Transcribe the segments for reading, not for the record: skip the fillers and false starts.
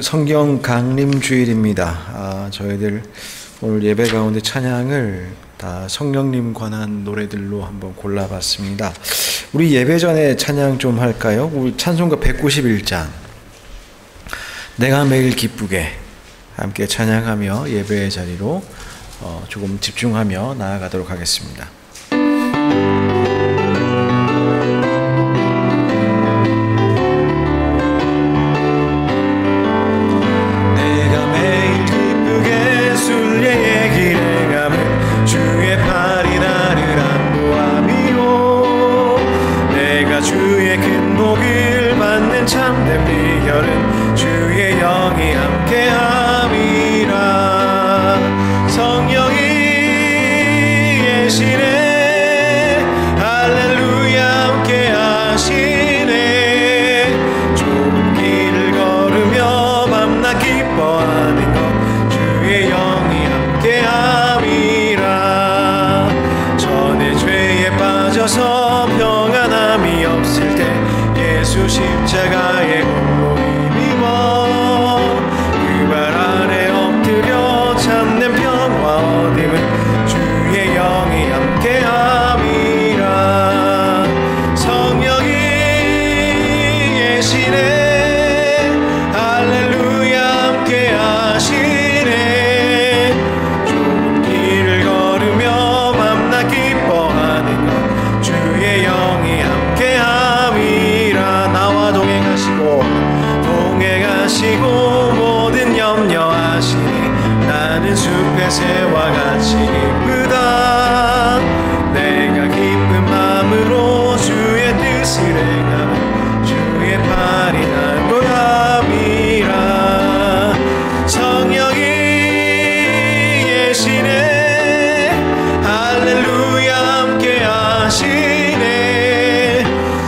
오늘 성경 강림 주일입니다. 저희들 오늘 예배 가운데 찬양을 다 성령님 관한 노래들로 한번 골라봤습니다. 우리 예배 전에 찬양 좀 할까요? 우리 찬송가 191장 내가 매일 기쁘게 함께 찬양하며 예배의 자리로 조금 집중하며 나아가도록 하겠습니다. 참된 비결은 주의 영이 함께함이라. 성령이 계시네 할렐루야 함께하시네. 좁은 길을 걸으며 밤낮 기뻐하는 것 주의 영이 함께함이라. 전에 죄에 빠져서 평안함이 없을 때 예수 십자가의 홀로 힘입어 그 발 아래 엎드려 참된 평화 얻음은 주의 영이 함께함이라. 성령이 계시네 할렐루야 함께하시네. 좁은 길을 걸으며 밤낮 기뻐하는 것 주의 영이 함께함이라. 나와 동행하시고 모든 염려하시니 나는 숲의 새와 같이 기쁘다. 내가 기쁜 마음으로 주의 뜻을 행하면 주의 팔이 날 보람이라. 성령이 계시네 할렐루야 함께하시네.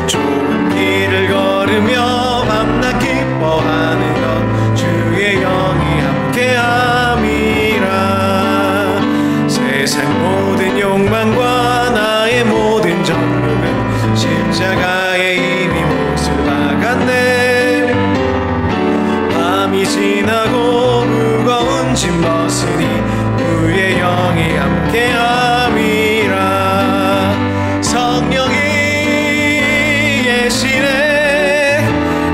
좁은 길을 걸으며 밤낮 기뻐하는 것 주의 영이 함께함이라. 세상 모든 욕망과 나의 모든 정욕은 십자가에 이미 몫을 박았네. 밤이 지나고 무거운 짐 벗으니 주의 영이 함께함이라. 성령이 계시네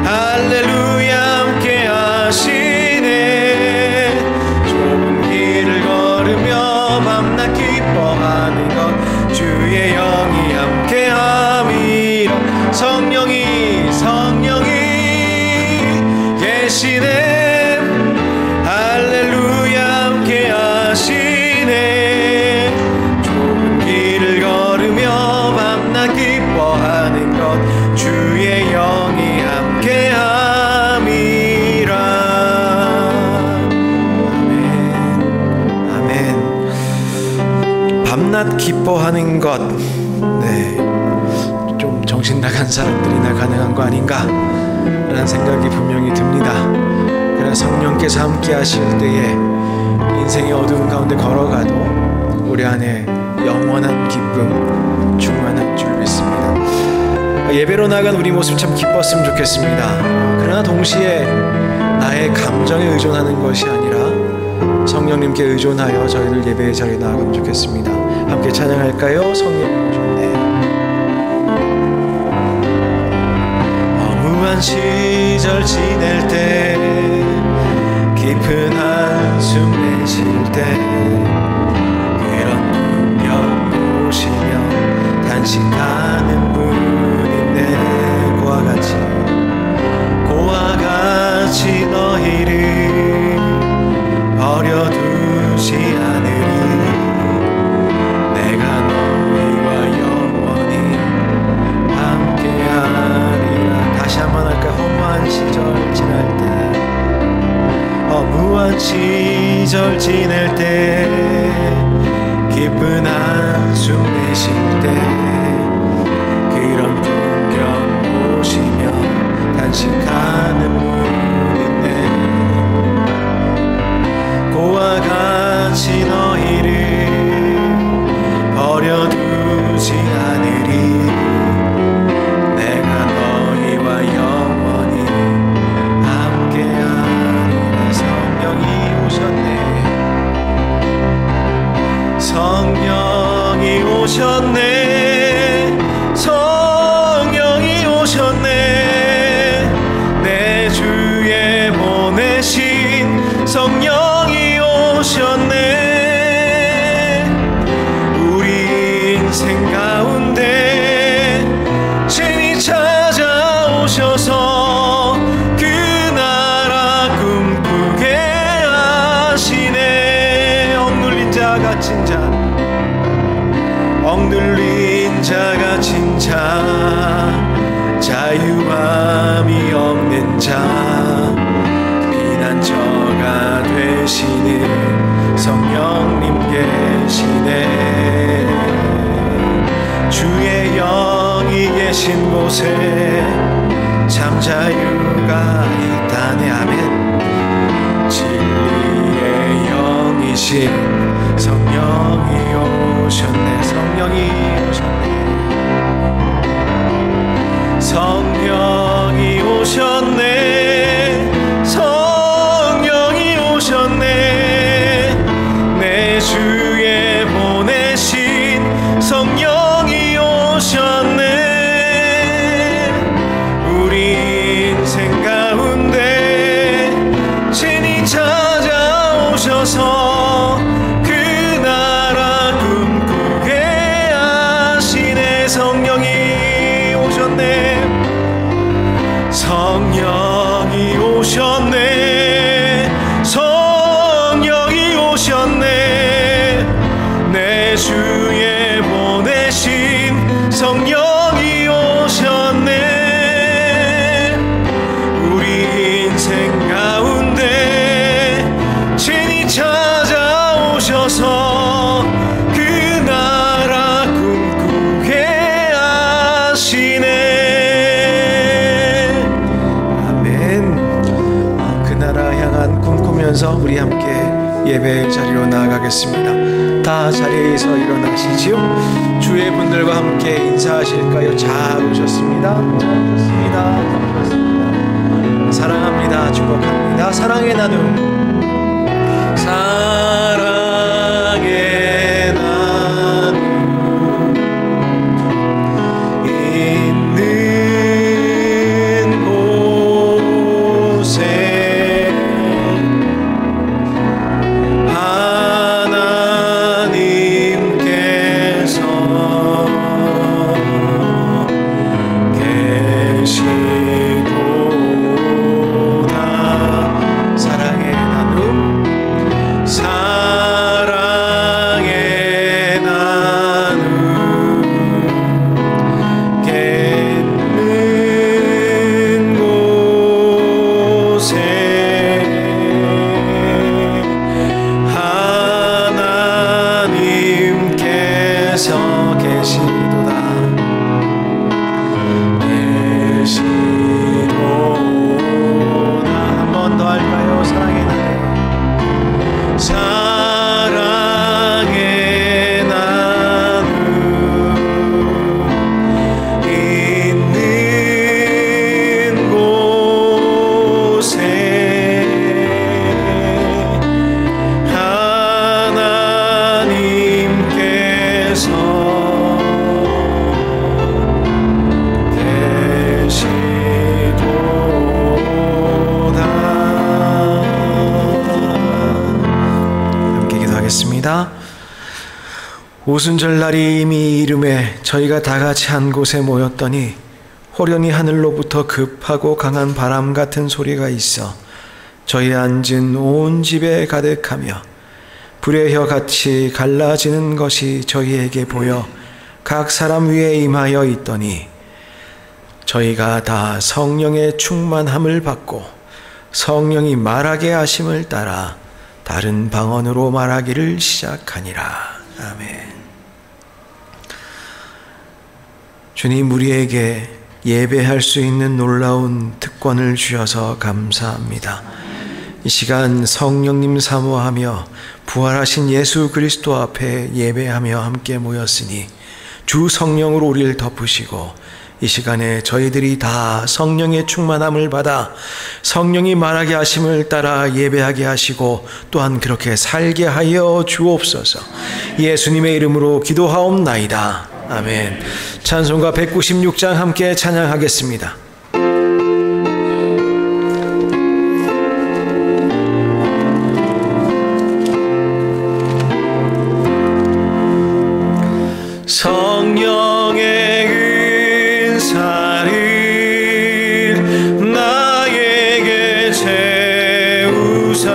할렐루야 함께하시네. 좁은 길을 걸으며 밤낮 기뻐하는 것 주의 영이 함께함이라. 성령이 계시네 할렐루야 함께하시네. 좁은 길을 걸으며 밤낮 기뻐하는 것 주의 영이 함께함이라. 아멘. 밤낮 기뻐하는 것, 좀 정신 나간 사람들이나 가능한 거 아닌가 라는 생각이 분명히 듭니다. 그러나 성령께서 함께 하실 때에 인생의 어두운 가운데 걸어가도 우리 안에 영원한 기쁨 충만할 줄 믿습니다. 예배로 나간 우리 모습 참 기뻤으면 좋겠습니다. 그러나 동시에 나의 감정에 의존하는 것이 아니라 성령님께 의존하여 저희들 예배의 자리에 나아가면 좋겠습니다. 함께 찬양할까요? 성령 좋네. 허무한 시절 지낼 때 깊은 한숨 내쉴 때 그런 풍경 보시며 단식하는 분인데 고와 같이 너희를 버려두지 않으리. 내가 너희와 영원히 함께하리라. 다시 한번 할까? 허무한 시절 지낼 때 기쁜 한숨 내쉴 때 자유함이 없는 자 피난처가 되시는 성령님 계시네. 주의 영이 계신 곳에 참 자유가 있다네. 아멘. 진리의 영이신 성령이 오셨네. 성령이 오셨네. 성령이 오셨네. 성령이 오셨네. 내 주에 보내신 성령이 오셨네. 우리 인생 가운데 친히 찾아오셔서 그 나라 꿈꾸게 하시네. 성령이 오셨네. 성령이 오셨네. 성령이 오셨네. 내 주에 보내신 성령이 오셨네. 우리 인생 가운데 친히 찾아오셔서 그 나라 꿈꾸게 하시네. 그 나라 향한 꿈꾸면서 우리 함께 예배 자리로 나아가겠습니다. 다 자리에서 일어나시지요. 주의 분들과 함께 인사하실까요? 잘 오셨습니다. 잘 오셨습니다. 사랑합니다. 축복합니다. 사랑의 나눔. 사랑의 나눔 있는 곳에 하나님께서 계시도다. 사랑의 나눔. 사랑의 나눔 겠는 곳에 하나님께서 계시도다. 계시도다. 한 번 더 할까요? 사랑의 나눔. 사랑의 나눔 있는 곳에 하나님께서 계시도다. 오순절날이 이미 이름에 저희가 다 같이 한 곳에 모였더니 호련히 하늘로부터 급하고 강한 바람 같은 소리가 있어 저희 앉은 온 집에 가득하며 불의 혀같이 갈라지는 것이 저희에게 보여 각 사람 위에 임하여 있더니 저희가 다 성령의 충만함을 받고 성령이 말하게 하심을 따라 다른 방언으로 말하기를 시작하니라. 아멘. 주님, 우리에게 예배할 수 있는 놀라운 특권을 주셔서 감사합니다. 이 시간 성령님 사모하며 부활하신 예수 그리스도 앞에 예배하며 함께 모였으니 주 성령으로 우리를 덮으시고 이 시간에 저희들이 다 성령의 충만함을 받아 성령이 말하게 하심을 따라 예배하게 하시고 또한 그렇게 살게 하여 주옵소서. 예수님의 이름으로 기도하옵나이다. 아멘. 찬송가 196장 함께 찬양하겠습니다. 성령의 은사를 나에게 채우사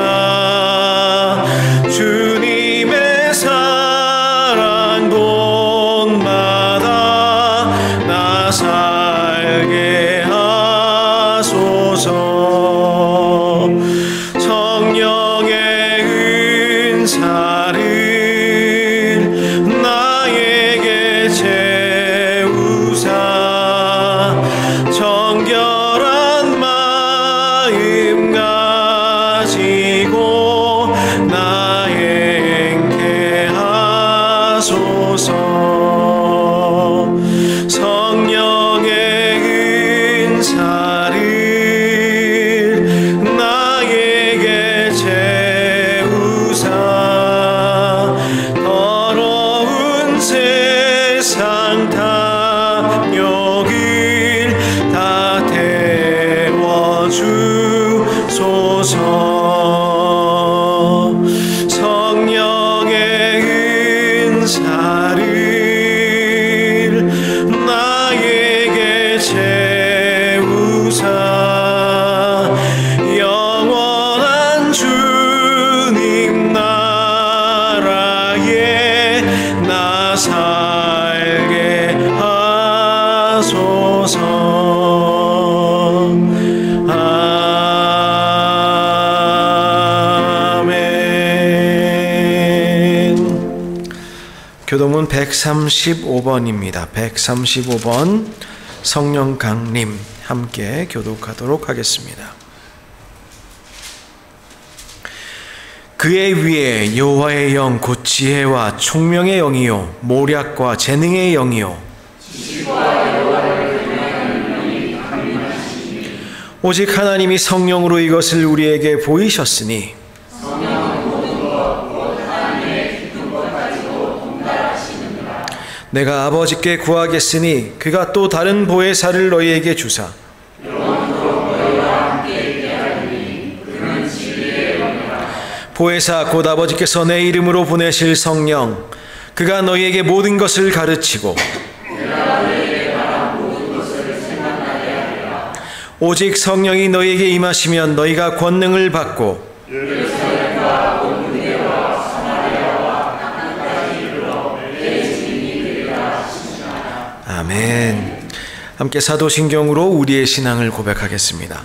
주님의 사랑 곳마다 나 살게 주옵소서. 아멘. 교도문 135번입니다. 135번 성령 강림 함께 교독하도록 하겠습니다. 그의 위에 여호와의 영 곧 지혜와 총명의 영이요 모략과 재능의 영이요 오직 하나님이 성령으로 이것을 우리에게 보이셨으니 내가 아버지께 구하겠으니 그가 또 다른 보혜사를 너희에게 주사 보혜사 곧 아버지께서 내 이름으로 보내실 성령 그가 너희에게 모든 것을 가르치고 오직 성령이 너희에게 임하시면 너희가 권능을 받고 아멘. 함께 사도신경으로 우리의 신앙을 고백하겠습니다.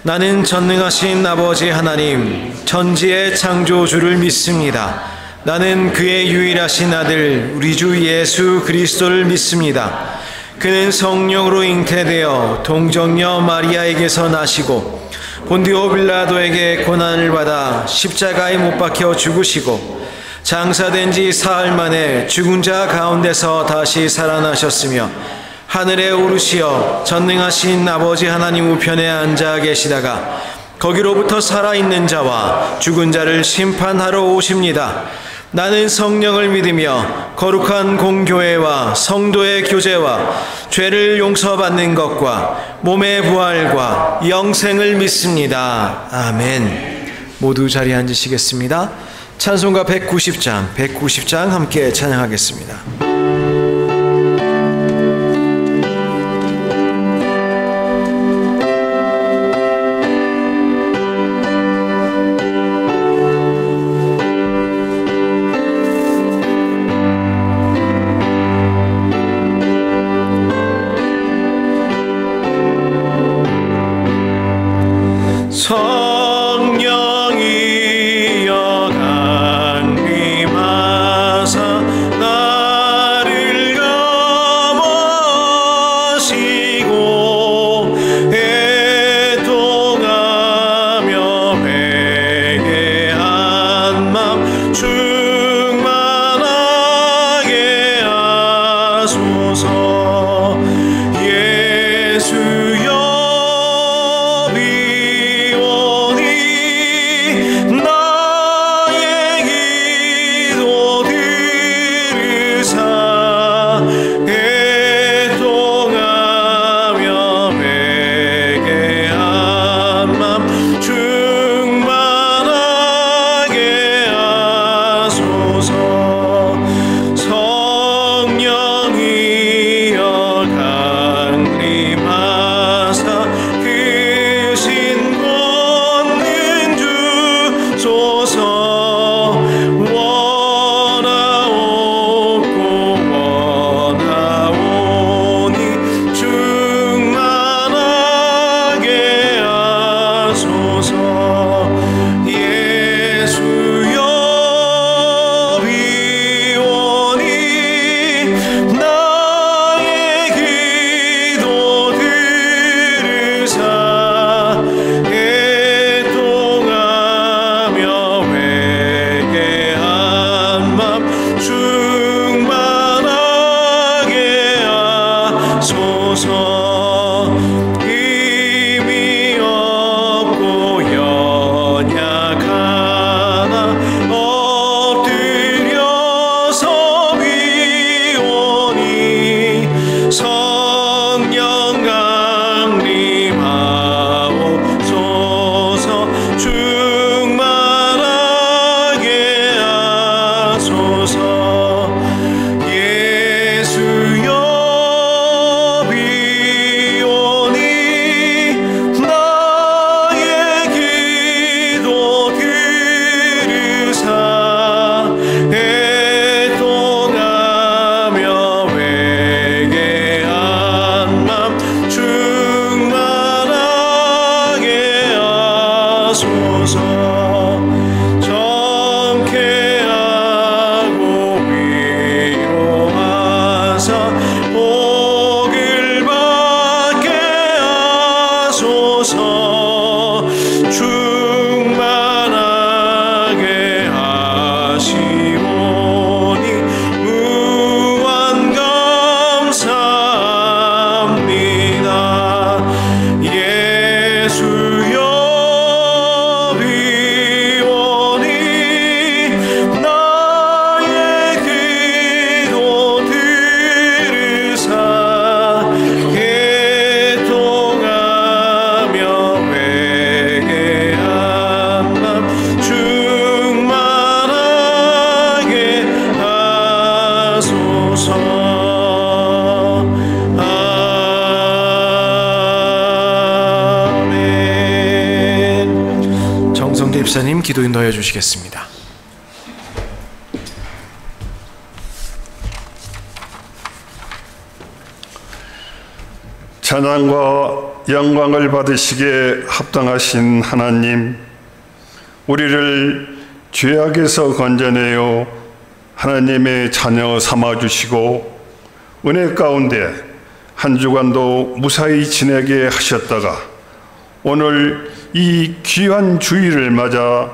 나는 전능하신 아버지 하나님 천지의 창조주를 믿습니다. 나는 그의 유일하신 아들 우리 주 예수 그리스도를 믿습니다. 그는 성령으로 잉태되어 동정녀 마리아에게서 나시고 본디오 빌라도에게 고난을 받아 십자가에 못 박혀 죽으시고 장사된 지 사흘 만에 죽은 자 가운데서 다시 살아나셨으며 하늘에 오르시어 전능하신 아버지 하나님 우편에 앉아 계시다가 거기로부터 살아있는 자와 죽은 자를 심판하러 오십니다. 나는 성령을 믿으며 거룩한 공교회와 성도의 교제와 죄를 용서받는 것과 몸의 부활과 영생을 믿습니다. 아멘. 모두 자리에 앉으시겠습니다. 찬송가 190장 함께 찬양하겠습니다. 성령이여 강림하사 나 집사님 기도 인도하여 주시겠습니다. 찬양과 영광을 받으시기에 합당하신 하나님, 우리를 죄악에서 건져내어 하나님의 자녀 삼아주시고 은혜 가운데 한 주간도 무사히 지내게 하셨다가 오늘 이 귀한 주일을 맞아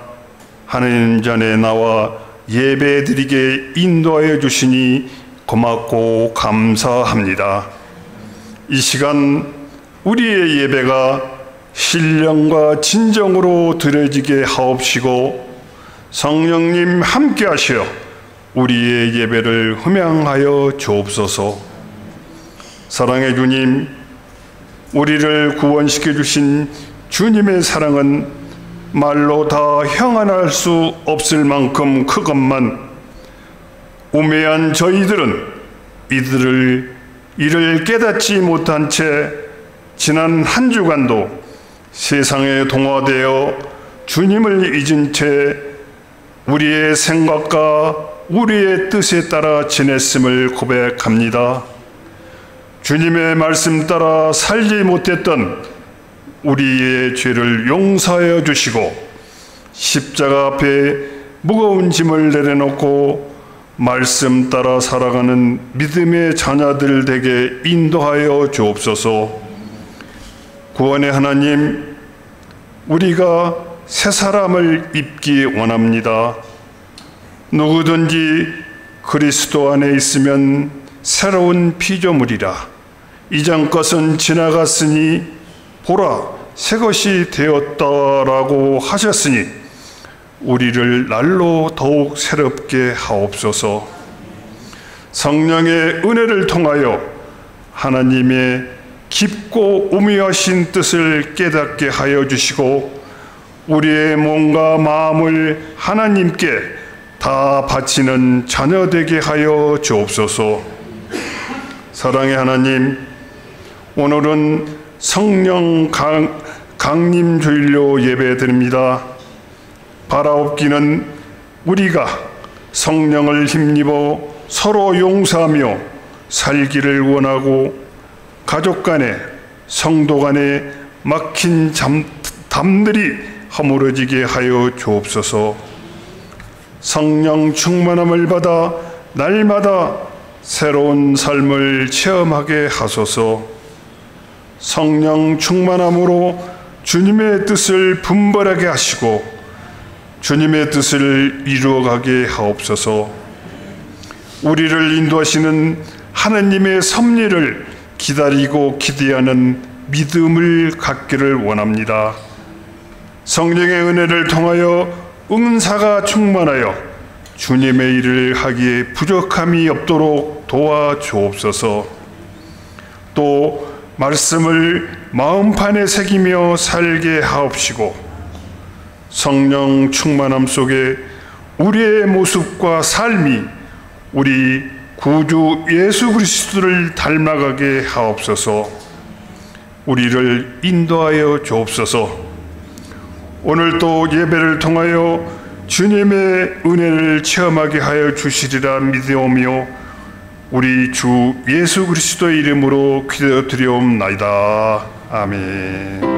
하나님 전에 나와 예배드리게 인도하여 주시니 고맙고 감사합니다. 이 시간 우리의 예배가 신령과 진정으로 드려지게 하옵시고 성령님 함께 하시어 우리의 예배를 흠양하여 주옵소서. 사랑의 주님, 우리를 구원시켜 주신 주님의 사랑은 말로 다 형언할 수 없을 만큼 크건만 우매한 저희들은 이를 깨닫지 못한 채 지난 한 주간도 세상에 동화되어 주님을 잊은 채 우리의 생각과 우리의 뜻에 따라 지냈음을 고백합니다. 주님의 말씀 따라 살지 못했던 우리의 죄를 용서하여 주시고 십자가 앞에 무거운 짐을 내려놓고 말씀 따라 살아가는 믿음의 자녀들 되게 인도하여 주옵소서. 구원의 하나님, 우리가 새 사람을 입기 원합니다. 누구든지 그리스도 안에 있으면 새로운 피조물이라. 이전 것은 지나갔으니 보라 새 것이 되었다라고 하셨으니 우리를 날로 더욱 새롭게 하옵소서. 성령의 은혜를 통하여 하나님의 깊고 오묘하신 뜻을 깨닫게 하여 주시고 우리의 몸과 마음을 하나님께 다 바치는 자녀 되게 하여 주옵소서. 사랑의 하나님, 오늘은 성령 강림 주일로 예배드립니다. 바라옵기는 우리가 성령을 힘입어 서로 용서하며 살기를 원하고 가족 간에 성도 간에 막힌 담들이 허물어지게 하여 주옵소서. 성령 충만함을 받아 날마다 새로운 삶을 체험하게 하소서. 성령 충만함으로 주님의 뜻을 분별하게 하시고 주님의 뜻을 이루어가게 하옵소서. 우리를 인도하시는 하나님의 섭리를 기다리고 기대하는 믿음을 갖기를 원합니다. 성령의 은혜를 통하여 은사가 충만하여 주님의 일을 하기에 부족함이 없도록 도와주옵소서. 또 말씀을 마음판에 새기며 살게 하옵시고 성령 충만함 속에 우리의 모습과 삶이 우리 구주 예수 그리스도를 닮아가게 하옵소서. 우리를 인도하여 주옵소서. 오늘 또 예배를 통하여 주님의 은혜를 체험하게 하여 주시리라 믿으오며 우리 주 예수 그리스도의 이름으로 기도드리옵나이다. 아멘.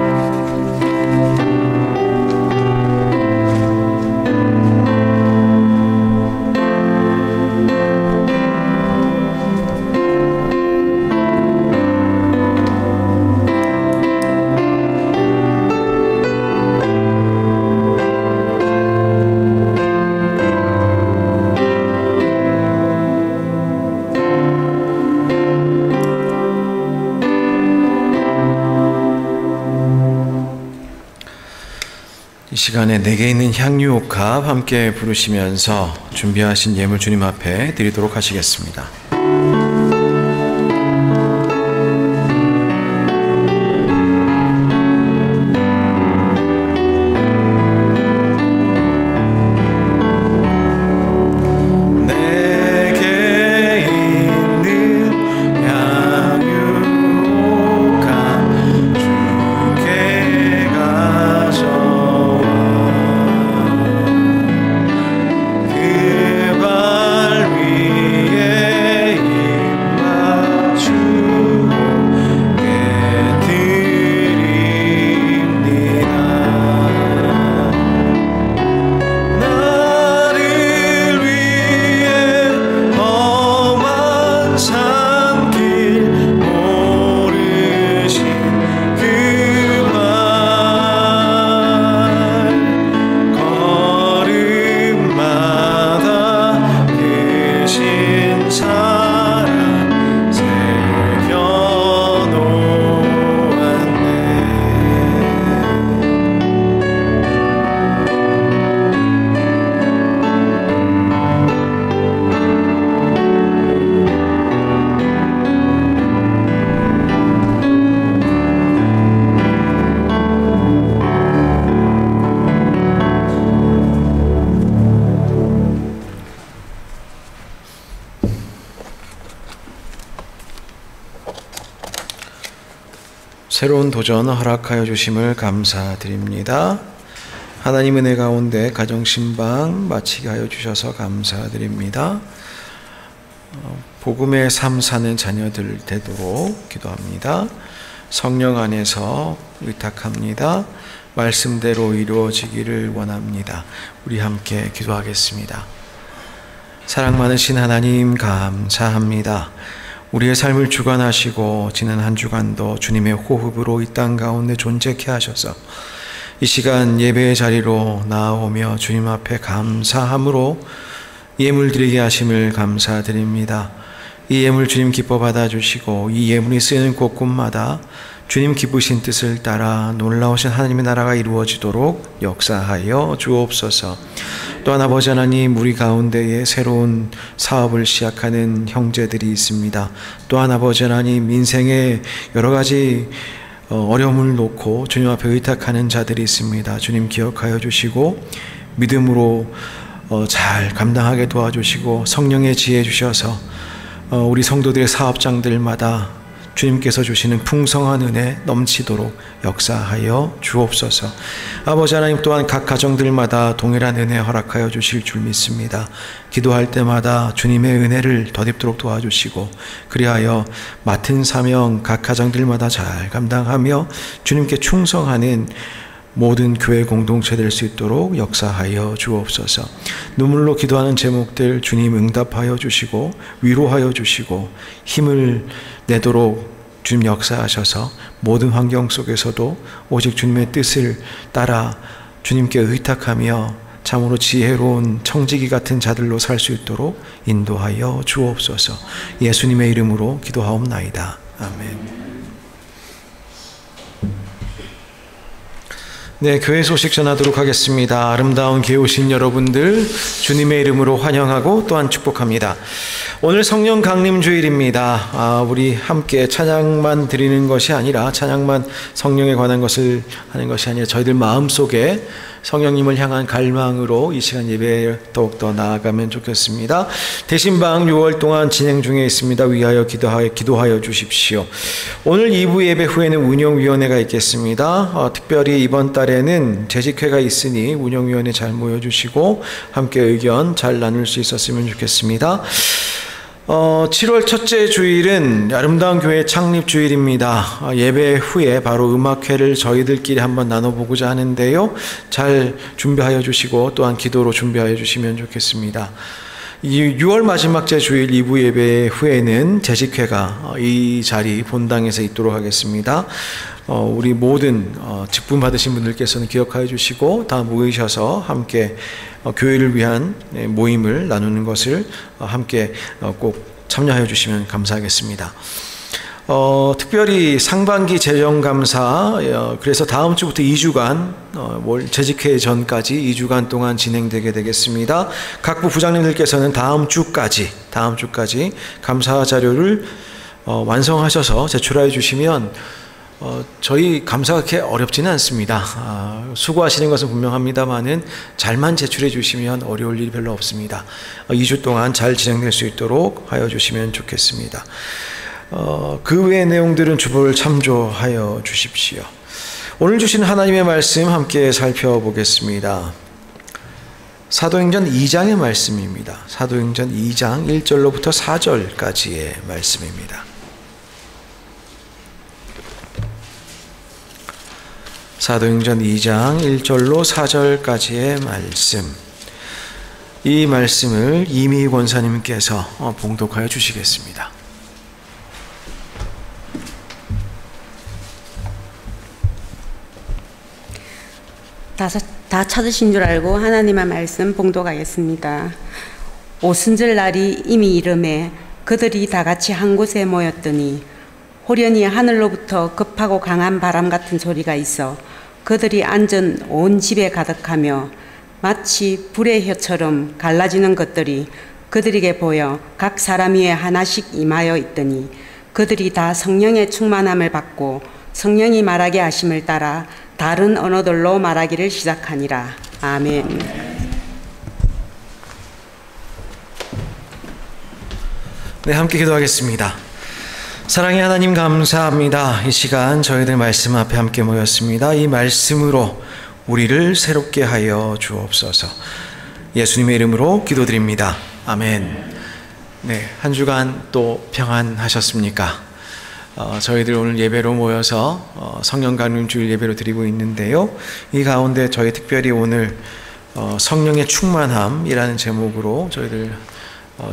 이 시간에 내게 있는 향유옥합 함께 부르시면서 준비하신 예물 주님 앞에 드리도록 하시겠습니다. 주께 새로운 도전 허락하여 주심을 감사드립니다. 하나님 은혜 가운데 가정신방 마치게 하여 주셔서 감사드립니다. 복음의 삶 사는 자녀들 되도록 기도합니다. 성령 안에서 의탁합니다. 말씀대로 이루어지기를 원합니다. 우리 함께 기도하겠습니다. 사랑 많으신 하나님 감사합니다. 우리의 삶을 주관하시고 지난 한 주간도 주님의 호흡으로 이 땅 가운데 존재케 하셔서 이 시간 예배의 자리로 나아오며 주님 앞에 감사함으로 예물 드리게 하심을 감사드립니다. 이 예물 주님 기뻐 받아주시고 이 예물이 쓰이는 곳곳마다 주님 기쁘신 뜻을 따라 놀라우신 하나님의 나라가 이루어지도록 역사하여 주옵소서. 또한 아버지 하나님, 우리 가운데에 새로운 사업을 시작하는 형제들이 있습니다. 또한 아버지 하나님, 인생의 여러 가지 어려움을 놓고 주님 앞에 의탁하는 자들이 있습니다. 주님 기억하여 주시고 믿음으로 잘 감당하게 도와주시고 성령의 지혜 주셔서 우리 성도들의 사업장들마다 주님께서 주시는 풍성한 은혜 넘치도록 역사하여 주옵소서. 아버지 하나님, 또한 각 가정들마다 동일한 은혜 허락하여 주실 줄 믿습니다. 기도할 때마다 주님의 은혜를 덧입도록 도와주시고 그리하여 맡은 사명 각 가정들마다 잘 감당하며 주님께 충성하는 모든 교회 공동체 될 수 있도록 역사하여 주옵소서. 눈물로 기도하는 제목들 주님 응답하여 주시고 위로하여 주시고 힘을 내도록 주님 역사하셔서 모든 환경 속에서도 오직 주님의 뜻을 따라 주님께 의탁하며 참으로 지혜로운 청지기 같은 자들로 살 수 있도록 인도하여 주옵소서. 예수님의 이름으로 기도하옵나이다. 아멘. 네, 교회 소식 전하도록 하겠습니다. 아름다운 교회 오신 여러분들 주님의 이름으로 환영하고 또한 축복합니다. 오늘 성령 강림 주일입니다. 우리 함께 찬양만 드리는 것이 아니라 찬양만 성령에 관한 것을 하는 것이 아니라 저희들 마음속에 성령님을 향한 갈망으로 이 시간 예배에 더욱더 나아가면 좋겠습니다. 대신방 6월 동안 진행 중에 있습니다. 위하여 기도하여 주십시오. 오늘 2부 예배 후에는 운영위원회가 있겠습니다. 특별히 이번 달에는 재직회가 있으니 운영위원회 잘 모여주시고 함께 의견 잘 나눌 수 있었으면 좋겠습니다. 7월 첫째 주일은 아름다운 교회 창립 주일입니다. 예배 후에 바로 음악회를 저희들끼리 한번 나눠보고자 하는데요. 잘 준비하여 주시고 또한 기도로 준비하여 주시면 좋겠습니다. 6월 마지막 주일 2부 예배 후에는 재직회가 이 자리 본당에서 있도록 하겠습니다. 우리 모든 직분 받으신 분들께서는 기억하여 주시고 다 모이셔서 함께 교회를 위한 모임을 나누는 것을 함께 꼭 참여하여 주시면 감사하겠습니다. 특별히 상반기 재정감사, 그래서 다음 주부터 2주간 재직회 전까지 2주간 동안 진행되게 되겠습니다. 각부 부장님들께서는 다음 주까지 감사 자료를 완성하셔서 제출하여 주시면 저희 감사가 그렇게 어렵지는 않습니다. 수고하시는 것은 분명합니다만은 잘만 제출해 주시면 어려울 일이 별로 없습니다. 2주 동안 잘 진행될 수 있도록 하여 주시면 좋겠습니다. 그 외의 내용들은 주보를 참조하여 주십시오. 오늘 주신 하나님의 말씀 함께 살펴보겠습니다. 사도행전 2장의 말씀입니다. 사도행전 2장 1절로부터 4절까지의 말씀입니다. 사도행전 2장 1절로 4절까지의 말씀, 이 말씀을 이미 권사님께서 봉독하여 주시겠습니다. 다 찾으신 줄 알고 하나님의 말씀 봉독하겠습니다. 오순절 날이 이미 이름에 그들이 다 같이 한 곳에 모였더니 호련히 하늘로부터 급하고 강한 바람 같은 소리가 있어 그들이 앉은 온 집에 가득하며 마치 불의 혀처럼 갈라지는 것들이 그들에게 보여 각 사람 위에 하나씩 임하여 있더니 그들이 다 성령의 충만함을 받고 성령이 말하게 하심을 따라 다른 언어들로 말하기를 시작하니라. 아멘. 네, 함께 기도하겠습니다. 사랑의 하나님 감사합니다. 이 시간 저희들 말씀 앞에 함께 모였습니다. 이 말씀으로 우리를 새롭게 하여 주옵소서. 예수님의 이름으로 기도드립니다. 아멘. 네, 한 주간 또 평안하셨습니까? 저희들 오늘 예배로 모여서 성령 강림 주일 예배로 드리고 있는데요. 이 가운데 저희 특별히 오늘 성령의 충만함이라는 제목으로 저희들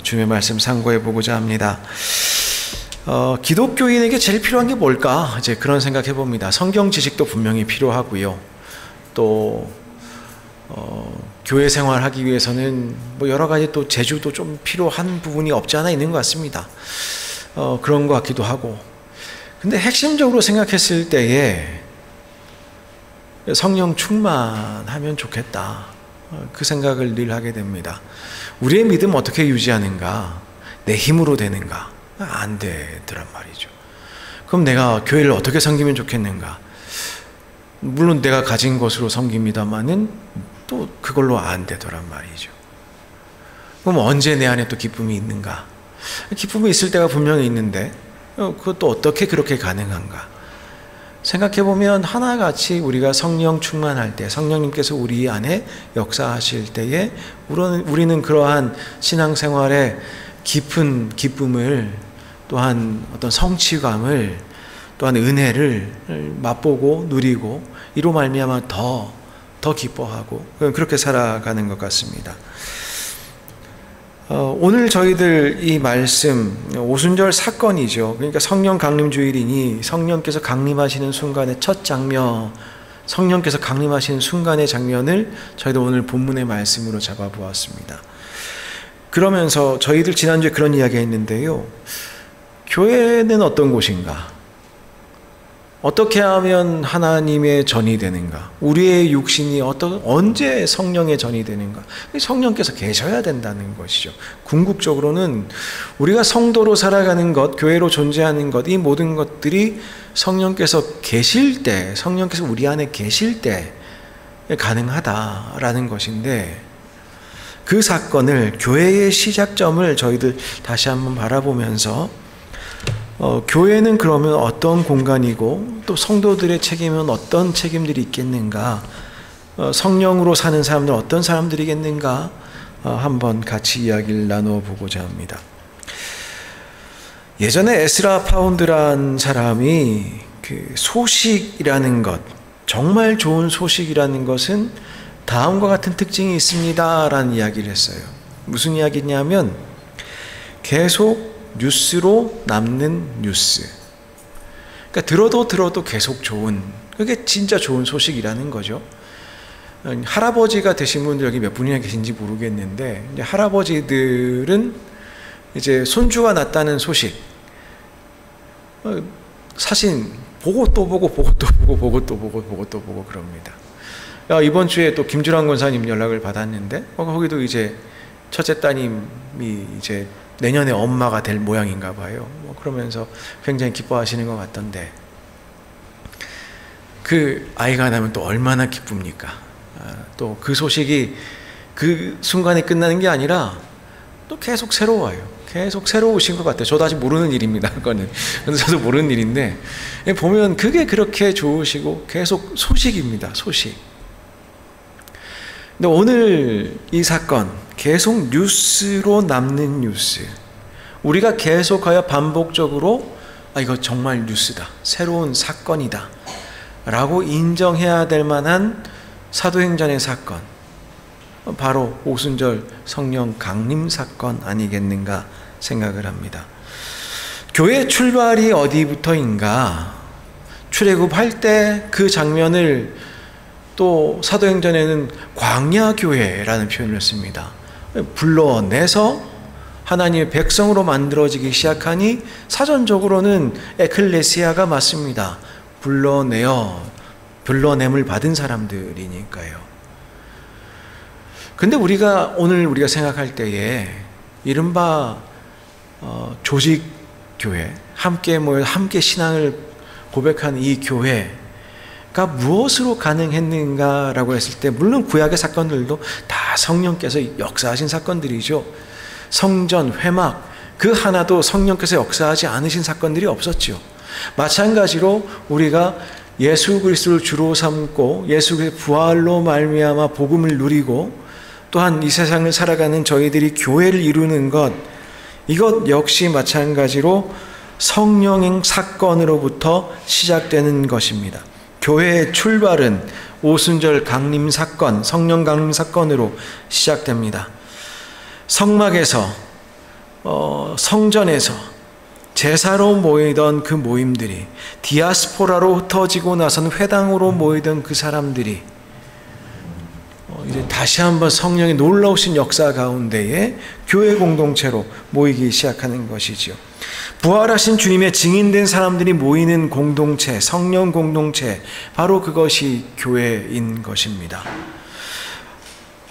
주님의 말씀 상고해 보고자 합니다. 기독교인에게 제일 필요한 게 뭘까? 이제 그런 생각해 봅니다. 성경 지식도 분명히 필요하고요. 또 교회 생활하기 위해서는 뭐 여러 가지 또 재주도 좀 필요한 부분이 없지 않아 있는 것 같습니다. 그런 것 같기도 하고. 근데 핵심적으로 생각했을 때에 성령 충만하면 좋겠다. 그 생각을 늘 하게 됩니다. 우리의 믿음 어떻게 유지하는가? 내 힘으로 되는가? 안 되더란 말이죠. 그럼 내가 교회를 어떻게 섬기면 좋겠는가? 물론 내가 가진 것으로 섬깁니다마는 또 그걸로 안 되더란 말이죠. 그럼 언제 내 안에 또 기쁨이 있는가? 기쁨이 있을 때가 분명히 있는데 그것도 어떻게 그렇게 가능한가? 생각해보면 하나같이 우리가 성령 충만할 때, 성령님께서 우리 안에 역사하실 때에 우리는 그러한 신앙생활에 깊은 기쁨을, 또한 어떤 성취감을, 또한 은혜를 맛보고 누리고 이로 말미암아 더 기뻐하고 그렇게 살아가는 것 같습니다. 오늘 저희들 이 말씀 오순절 사건이죠. 그러니까 성령 강림 주일이니 성령께서 강림하시는 순간의 첫 장면, 성령께서 강림하시는 순간의 장면을 저희도 오늘 본문의 말씀으로 잡아보았습니다. 그러면서 저희들 지난주에 그런 이야기 했는데요. 교회는 어떤 곳인가? 어떻게 하면 하나님의 전이 되는가? 우리의 육신이 언제 성령의 전이 되는가? 성령께서 계셔야 된다는 것이죠. 궁극적으로는 우리가 성도로 살아가는 것, 교회로 존재하는 것, 이 모든 것들이 성령께서 계실 때, 성령께서 우리 안에 계실 때 가능하다라는 것인데, 그 사건을, 교회의 시작점을 저희들 다시 한번 바라보면서 교회는 그러면 어떤 공간이고 또 성도들의 책임은 어떤 책임들이 있겠는가, 성령으로 사는 사람들 어떤 사람들이겠는가 한번 같이 이야기를 나눠보고자 합니다. 예전에 에스라 파운드란 사람이 그 소식이라는 것, 정말 좋은 소식이라는 것은 다음과 같은 특징이 있습니다 라는 이야기를 했어요. 무슨 이야기냐면 계속 뉴스로 남는 뉴스. 그러니까 들어도 계속 좋은, 그게 진짜 좋은 소식이라는 거죠. 할아버지가 되신 분들 여기 몇 분이나 계신지 모르겠는데, 이제 할아버지들은 이제 손주가 났다는 소식, 사진 보고 또 보고 또 보고 그럽니다. 이번 주에 또 김주랑 권사님 연락을 받았는데, 거기도 이제 첫째 따님이 이제 내년에 엄마가 될 모양인가 봐요. 그러면서 굉장히 기뻐하시는 것 같던데, 그 아이가 나면 또 얼마나 기쁩니까? 또 그 소식이 그 순간에 끝나는 게 아니라 또 계속 새로워요. 계속 새로우신 것 같아요. 저도 아직 모르는 일입니다. 그거는. 저도 모르는 일인데 보면 그게 그렇게 좋으시고 계속 소식입니다. 소식. 근데 오늘 이 사건, 계속 뉴스로 남는 뉴스, 우리가 계속하여 반복적으로 이거 정말 뉴스다, 새로운 사건이다 라고 인정해야 될 만한 사도행전의 사건, 바로 오순절 성령 강림 사건 아니겠는가 생각을 합니다. 교회 출발이 어디부터인가? 출애굽할 때 그 장면을 또 사도행전에는 광야교회라는 표현을 씁니다. 불러내서 하나님의 백성으로 만들어지기 시작하니 사전적으로는 에클레시아가 맞습니다. 불러냄을 받은 사람들이니까요. 근데 오늘 우리가 생각할 때에 이른바 조직교회, 함께 모여 함께 신앙을 고백한 이 교회 무엇으로 가능했는가라고 했을 때, 물론 구약의 사건들도 다 성령께서 역사하신 사건들이죠. 성전, 회막, 그 하나도 성령께서 역사하지 않으신 사건들이 없었죠. 마찬가지로 우리가 예수 그리스도를 주로 삼고 예수 그리스도의 부활로 말미암아 복음을 누리고 또한 이 세상을 살아가는 저희들이 교회를 이루는 것, 이것 역시 마찬가지로 성령의 사건으로부터 시작되는 것입니다. 교회의 출발은 오순절 강림 사건, 성령 강림 사건으로 시작됩니다. 성막에서, 성전에서 제사로 모이던 그 모임들이 디아스포라로 흩어지고 나선 회당으로 모이던 그 사람들이 이제 다시 한번 성령의 놀라우신 역사 가운데에 교회 공동체로 모이기 시작하는 것이지요. 부활하신 주님의 증인된 사람들이 모이는 공동체, 성령 공동체, 바로 그것이 교회인 것입니다.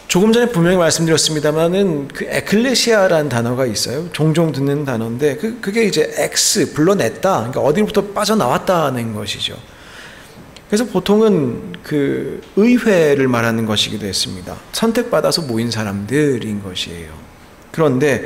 조금 전에 분명히 말씀드렸습니다만은 그 에클레시아라는 단어가 있어요. 종종 듣는 단어인데 그게 이제 엑스, 불러냈다, 그러니까 어디로부터 빠져나왔다는 것이죠. 그래서 보통은 그 의회를 말하는 것이기도 했습니다. 선택받아서 모인 사람들인 것이에요. 그런데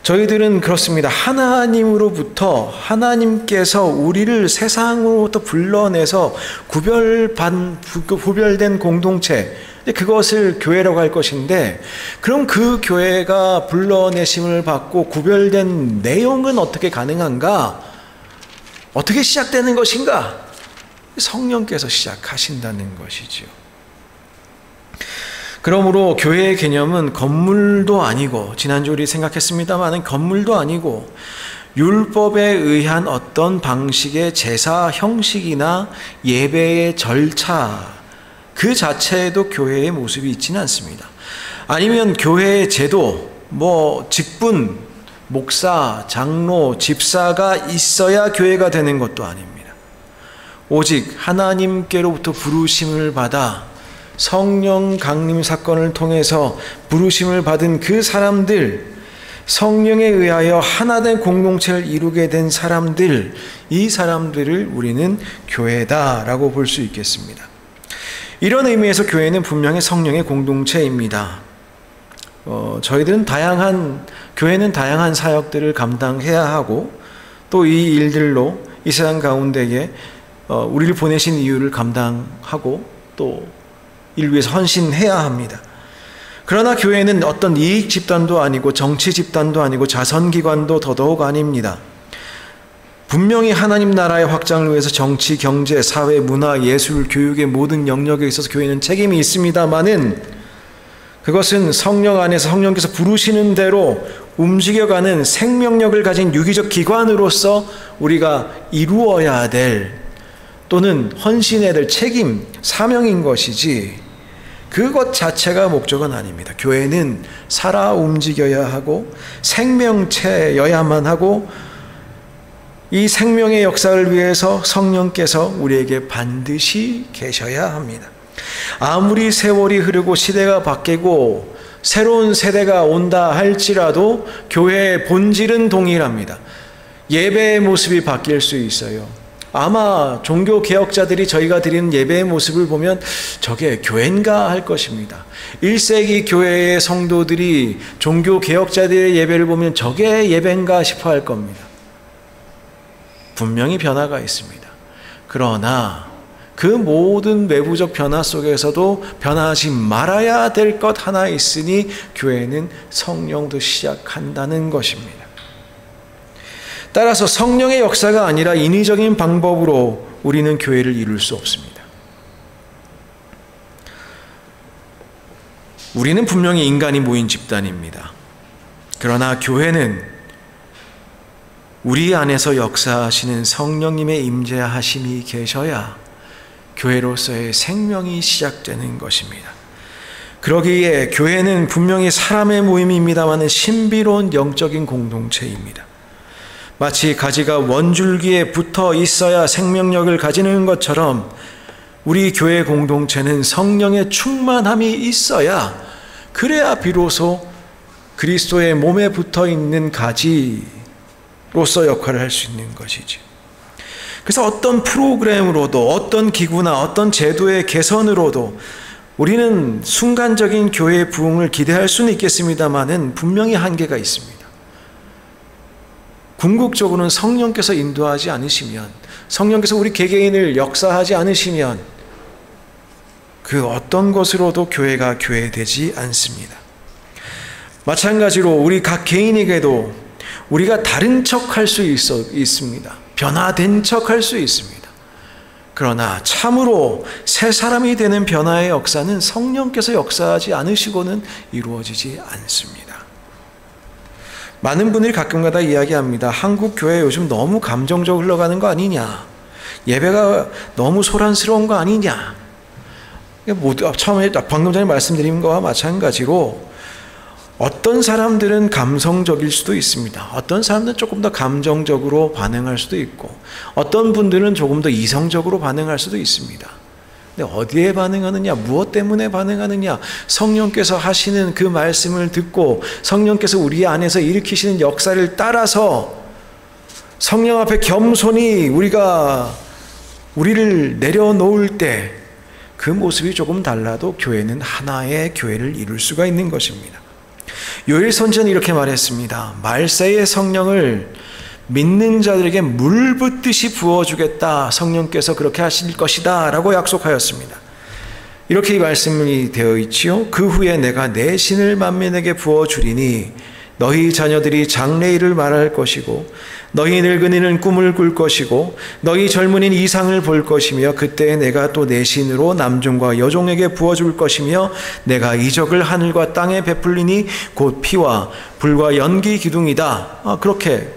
저희들은 그렇습니다. 하나님으로부터, 하나님께서 우리를 세상으로부터 불러내서 구별된 공동체, 그것을 교회라고 할 것인데, 그럼 그 교회가 불러내심을 받고 구별된 내용은 어떻게 가능한가? 어떻게 시작되는 것인가? 성령께서 시작하신다는 것이지요. 그러므로 교회의 개념은 건물도 아니고, 지난주 우리 생각했습니다만 건물도 아니고 율법에 의한 어떤 방식의 제사 형식이나 예배의 절차 그 자체에도 교회의 모습이 있지는 않습니다. 아니면 교회의 제도, 직분, 목사, 장로, 집사가 있어야 교회가 되는 것도 아닙니다. 오직 하나님께로부터 부르심을 받아 성령 강림 사건을 통해서 부르심을 받은 그 사람들, 성령에 의하여 하나된 공동체를 이루게 된 사람들, 이 사람들을 우리는 교회다라고 볼 수 있겠습니다. 이런 의미에서 교회는 분명히 성령의 공동체입니다. 저희들은 교회는 다양한 사역들을 감당해야 하고 또 이 일들로 이 세상 가운데에 우리를 보내신 이유를 감당하고 또 이를 위해서 헌신해야 합니다. 그러나 교회는 어떤 이익 집단도 아니고 정치 집단도 아니고 자선기관도 더더욱 아닙니다. 분명히 하나님 나라의 확장을 위해서 정치, 경제, 사회, 문화, 예술, 교육의 모든 영역에 있어서 교회는 책임이 있습니다마는 그것은 성령 안에서 성령께서 부르시는 대로 움직여가는 생명력을 가진 유기적 기관으로서 우리가 이루어야 될 또는 헌신해야 될 책임, 사명인 것이지 그것 자체가 목적은 아닙니다. 교회는 살아 움직여야 하고 생명체여야만 하고 이 생명의 역사를 위해서 성령께서 우리에게 반드시 계셔야 합니다. 아무리 세월이 흐르고 시대가 바뀌고 새로운 세대가 온다 할지라도 교회의 본질은 동일합니다. 예배의 모습이 바뀔 수 있어요. 아마 종교개혁자들이 저희가 드리는 예배의 모습을 보면 저게 교회인가 할 것입니다. 1세기 교회의 성도들이 종교개혁자들의 예배를 보면 저게 예배인가 싶어 할 겁니다. 분명히 변화가 있습니다. 그러나 그 모든 외부적 변화 속에서도 변화하지 말아야 될 것 하나 있으니 교회는 성령도 시작한다는 것입니다. 따라서 성령의 역사가 아니라 인위적인 방법으로 우리는 교회를 이룰 수 없습니다. 우리는 분명히 인간이 모인 집단입니다. 그러나 교회는 우리 안에서 역사하시는 성령님의 임재하심이 계셔야 교회로서의 생명이 시작되는 것입니다. 그러기에 교회는 분명히 사람의 모임입니다만 신비로운 영적인 공동체입니다. 마치 가지가 원줄기에 붙어 있어야 생명력을 가지는 것처럼 우리 교회 공동체는 성령의 충만함이 있어야 그래야 비로소 그리스도의 몸에 붙어 있는 가지로서 역할을 할 수 있는 것이죠. 그래서 어떤 프로그램으로도 어떤 기구나 어떤 제도의 개선으로도 우리는 순간적인 교회의 부흥을 기대할 수는 있겠습니다만은 분명히 한계가 있습니다. 궁극적으로는 성령께서 인도하지 않으시면, 성령께서 우리 개개인을 역사하지 않으시면 그 어떤 것으로도 교회가 교회되지 않습니다. 마찬가지로 우리 각 개인에게도 우리가 다른 척할 수 있습니다. 변화된 척할 수 있습니다. 그러나 참으로 새 사람이 되는 변화의 역사는 성령께서 역사하지 않으시고는 이루어지지 않습니다. 많은 분들이 가끔가다 이야기합니다. 한국 교회 요즘 너무 감정적으로 흘러가는 거 아니냐, 예배가 너무 소란스러운 거 아니냐. 처음에 방금 전에 말씀드린 것과 마찬가지로 어떤 사람들은 감성적일 수도 있습니다. 어떤 사람들은 조금 더 감정적으로 반응할 수도 있고, 어떤 분들은 조금 더 이성적으로 반응할 수도 있습니다. 근데 어디에 반응하느냐, 무엇 때문에 반응하느냐, 성령께서 하시는 그 말씀을 듣고 성령께서 우리 안에서 일으키시는 역사를 따라서 성령 앞에 겸손히 우리를 내려놓을 때 그 모습이 조금 달라도 교회는 하나의 교회를 이룰 수가 있는 것입니다. 요엘 선지자는 이렇게 말했습니다. 말세의 성령을 믿는 자들에게 물 붓듯이 부어주겠다. 성령께서 그렇게 하실 것이다 라고 약속하였습니다. 이렇게 이 말씀이 되어 있지요. 그 후에 내가 내 신을 만민에게 부어주리니 너희 자녀들이 장래일을 말할 것이고 너희 늙은이는 꿈을 꿀 것이고 너희 젊은이는 이상을 볼 것이며 그때 내가 또 내 신으로 남종과 여종에게 부어줄 것이며 내가 이적을 하늘과 땅에 베풀리니 곧 피와 불과 연기 기둥이다. 그렇게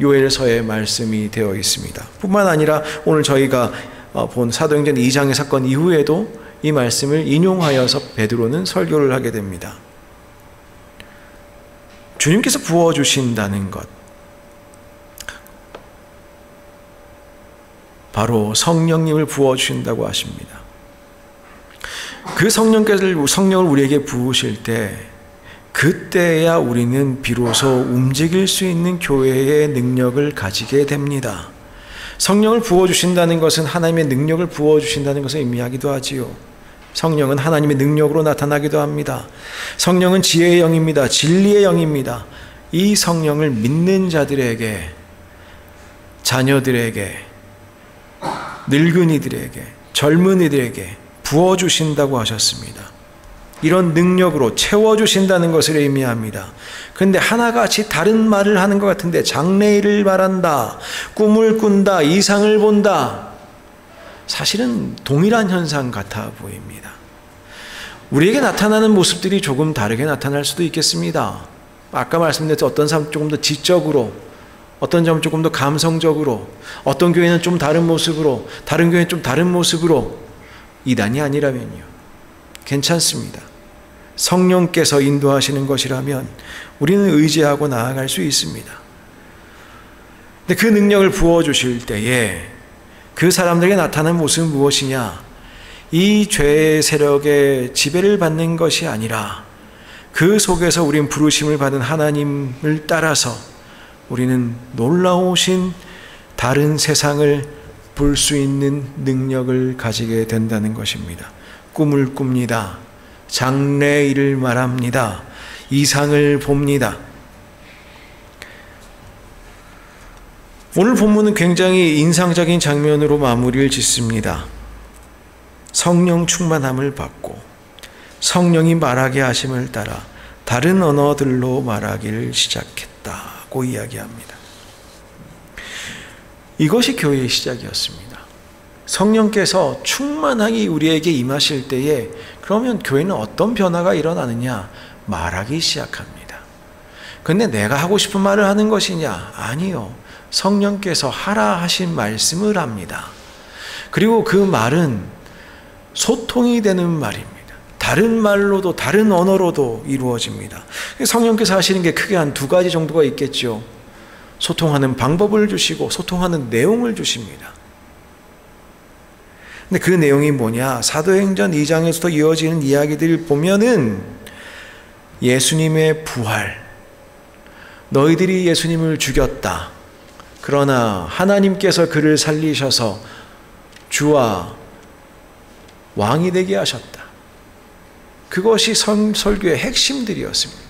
요엘서에 말씀이 되어 있습니다. 뿐만 아니라 오늘 저희가 본 사도행전 2장의 사건 이후에도 이 말씀을 인용하여서 베드로는 설교를 하게 됩니다. 주님께서 부어주신다는 것, 바로 성령님을 부어주신다고 하십니다. 그 성령을 우리에게 부으실 때 그때야 우리는 비로소 움직일 수 있는 교회의 능력을 가지게 됩니다. 성령을 부어주신다는 것은 하나님의 능력을 부어주신다는 것을 의미하기도 하지요. 성령은 하나님의 능력으로 나타나기도 합니다. 성령은 지혜의 영입니다. 진리의 영입니다. 이 성령을 믿는 자들에게, 자녀들에게, 늙은이들에게, 젊은이들에게 부어주신다고 하셨습니다. 이런 능력으로 채워주신다는 것을 의미합니다. 그런데 하나같이 다른 말을 하는 것 같은데, 장래일을 말한다, 꿈을 꾼다, 이상을 본다, 사실은 동일한 현상 같아 보입니다. 우리에게 나타나는 모습들이 조금 다르게 나타날 수도 있겠습니다. 아까 말씀드렸듯이 어떤 사람은 조금 더 지적으로, 어떤 점은 조금 더 감성적으로, 어떤 교회는 좀 다른 모습으로, 다른 교회는 좀 다른 모습으로. 이단이 아니라면요, 괜찮습니다. 성령께서 인도하시는 것이라면 우리는 의지하고 나아갈 수 있습니다. 근데 그 능력을 부어주실 때에 그 사람들에게 나타나는 모습은 무엇이냐? 이 죄의 세력의 지배를 받는 것이 아니라 그 속에서 우린 부르심을 받은 하나님을 따라서 우리는 놀라우신 다른 세상을 볼 수 있는 능력을 가지게 된다는 것입니다. 꿈을 꿉니다. 장래일을 말합니다. 이상을 봅니다. 오늘 본문은 굉장히 인상적인 장면으로 마무리를 짓습니다. 성령 충만함을 받고 성령이 말하게 하심을 따라 다른 언어들로 말하기를 시작했다고 이야기합니다. 이것이 교회의 시작이었습니다. 성령께서 충만하게 우리에게 임하실 때에 그러면 교회는 어떤 변화가 일어나느냐? 말하기 시작합니다. 그런데 내가 하고 싶은 말을 하는 것이냐? 아니요. 성령께서 하라 하신 말씀을 합니다. 그리고 그 말은 소통이 되는 말입니다. 다른 말로도 다른 언어로도 이루어집니다. 성령께서 하시는 게 크게 한 두 가지 정도가 있겠죠. 소통하는 방법을 주시고 소통하는 내용을 주십니다. 근데 그 내용이 뭐냐? 사도행전 2장에서도 이어지는 이야기들을 보면은 예수님의 부활, 너희들이 예수님을 죽였다. 그러나 하나님께서 그를 살리셔서 주와 왕이 되게 하셨다. 그것이 설교의 핵심들이었습니다.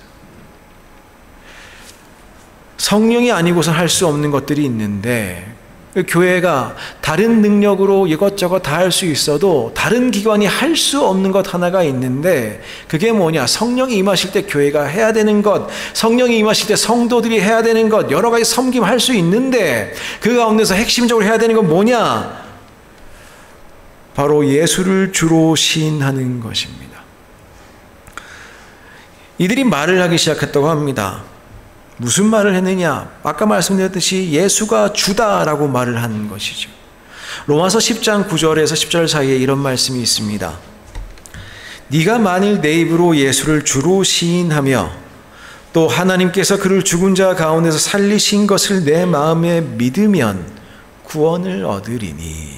성령이 아니고선 할 수 없는 것들이 있는데, 교회가 다른 능력으로 이것저것 다 할 수 있어도 다른 기관이 할 수 없는 것 하나가 있는데, 그게 뭐냐? 성령이 임하실 때 교회가 해야 되는 것, 성령이 임하실 때 성도들이 해야 되는 것, 여러 가지 섬김할 수 있는데 그 가운데서 핵심적으로 해야 되는 건 뭐냐? 바로 예수를 주로 시인하는 것입니다. 이들이 말을 하기 시작했다고 합니다. 무슨 말을 했느냐? 아까 말씀드렸듯이 예수가 주다라고 말을 한 것이죠. 로마서 10장 9절에서 10절 사이에 이런 말씀이 있습니다. 네가 만일 내 입으로 예수를 주로 시인하며 또 하나님께서 그를 죽은 자 가운데서 살리신 것을 내 마음에 믿으면 구원을 얻으리니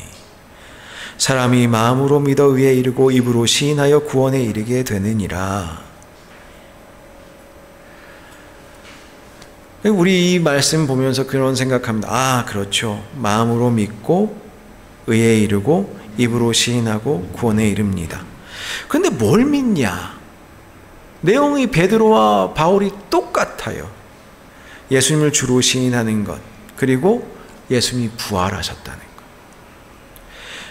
사람이 마음으로 믿어 의에 이르고 입으로 시인하여 구원에 이르게 되느니라. 우리 이 말씀 보면서 그런 생각합니다. 아, 그렇죠. 마음으로 믿고 의에 이르고 입으로 시인하고 구원에 이릅니다. 그런데 뭘 믿냐? 내용이 베드로와 바울이 똑같아요. 예수님을 주로 시인하는 것, 그리고 예수님이 부활하셨다는 것.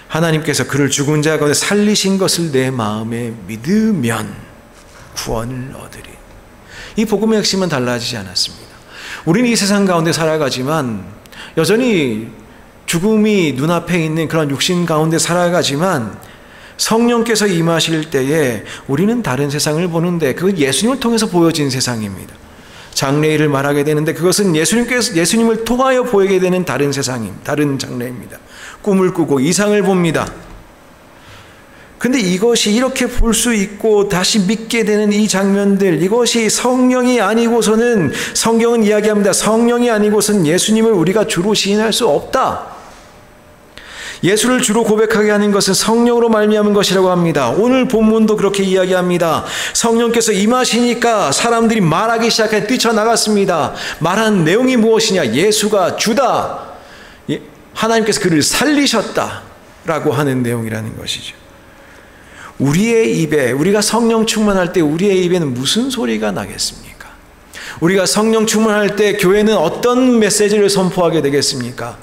하나님께서 그를 죽은 자 가운데 살리신 것을 내 마음에 믿으면 구원을 얻으리. 이 복음의 핵심은 달라지지 않았습니다. 우리는 이 세상 가운데 살아가지만, 여전히 죽음이 눈앞에 있는 그런 육신 가운데 살아가지만, 성령께서 임하실 때에 우리는 다른 세상을 보는데 그건 예수님을 통해서 보여진 세상입니다. 장래일을 말하게 되는데 그것은 예수님을 통하여 보이게 되는 다른 세상입니다. 다른 장래입니다. 꿈을 꾸고 이상을 봅니다. 근데 이것이 이렇게 볼 수 있고 다시 믿게 되는 이 장면들, 이것이 성령이 아니고서는, 성경은 이야기합니다. 성령이 아니고서는 예수님을 우리가 주로 시인할 수 없다. 예수를 주로 고백하게 하는 것은 성령으로 말미암은 것이라고 합니다. 오늘 본문도 그렇게 이야기합니다. 성령께서 임하시니까 사람들이 말하기 시작해 뛰쳐나갔습니다. 말한 내용이 무엇이냐? 예수가 주다. 하나님께서 그를 살리셨다라고 하는 내용이라는 것이죠. 우리의 입에, 우리가 성령 충만할 때 우리의 입에는 무슨 소리가 나겠습니까? 우리가 성령 충만할 때 교회는 어떤 메시지를 선포하게 되겠습니까?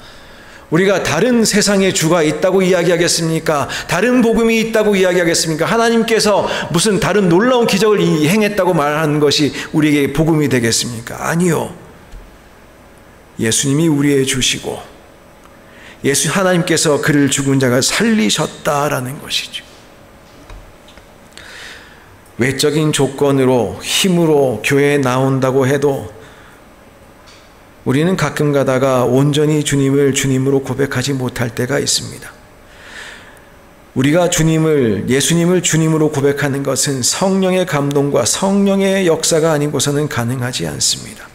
우리가 다른 세상의 주가 있다고 이야기하겠습니까? 다른 복음이 있다고 이야기하겠습니까? 하나님께서 무슨 다른 놀라운 기적을 행했다고 말하는 것이 우리에게 복음이 되겠습니까? 아니요. 예수님이 우리의 주시고 하나님께서 그를 죽은 자가 살리셨다라는 것이죠. 외적인 조건으로, 힘으로 교회에 나온다고 해도 우리는 가끔 가다가 온전히 주님을 주님으로 고백하지 못할 때가 있습니다. 우리가 예수님을 주님으로 고백하는 것은 성령의 감동과 성령의 역사가 아니고서는 가능하지 않습니다.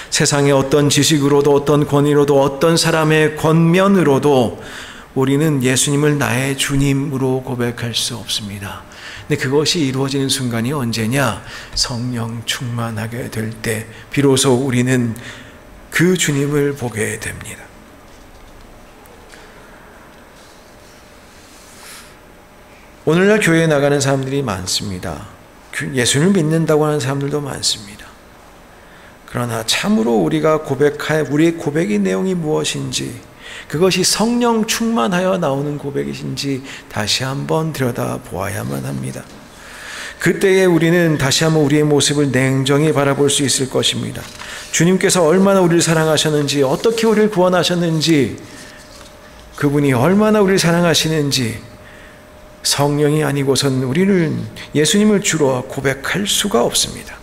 세상의 어떤 지식으로도, 어떤 권위로도, 어떤 사람의 권면으로도 우리는 예수님을 나의 주님으로 고백할 수 없습니다. 근데 그것이 이루어지는 순간이 언제냐? 성령 충만하게 될 때 비로소 우리는 그 주님을 보게 됩니다. 오늘날 교회에 나가는 사람들이 많습니다. 예수를 믿는다고 하는 사람들도 많습니다. 그러나 참으로 우리가 우리의 고백의 내용이 무엇인지, 그것이 성령 충만하여 나오는 고백이신지 다시 한번 들여다보아야만 합니다. 그때에 우리는 다시 한번 우리의 모습을 냉정히 바라볼 수 있을 것입니다. 주님께서 얼마나 우리를 사랑하셨는지, 어떻게 우리를 구원하셨는지, 그분이 얼마나 우리를 사랑하시는지, 성령이 아니고선 우리는 예수님을 주로 고백할 수가 없습니다.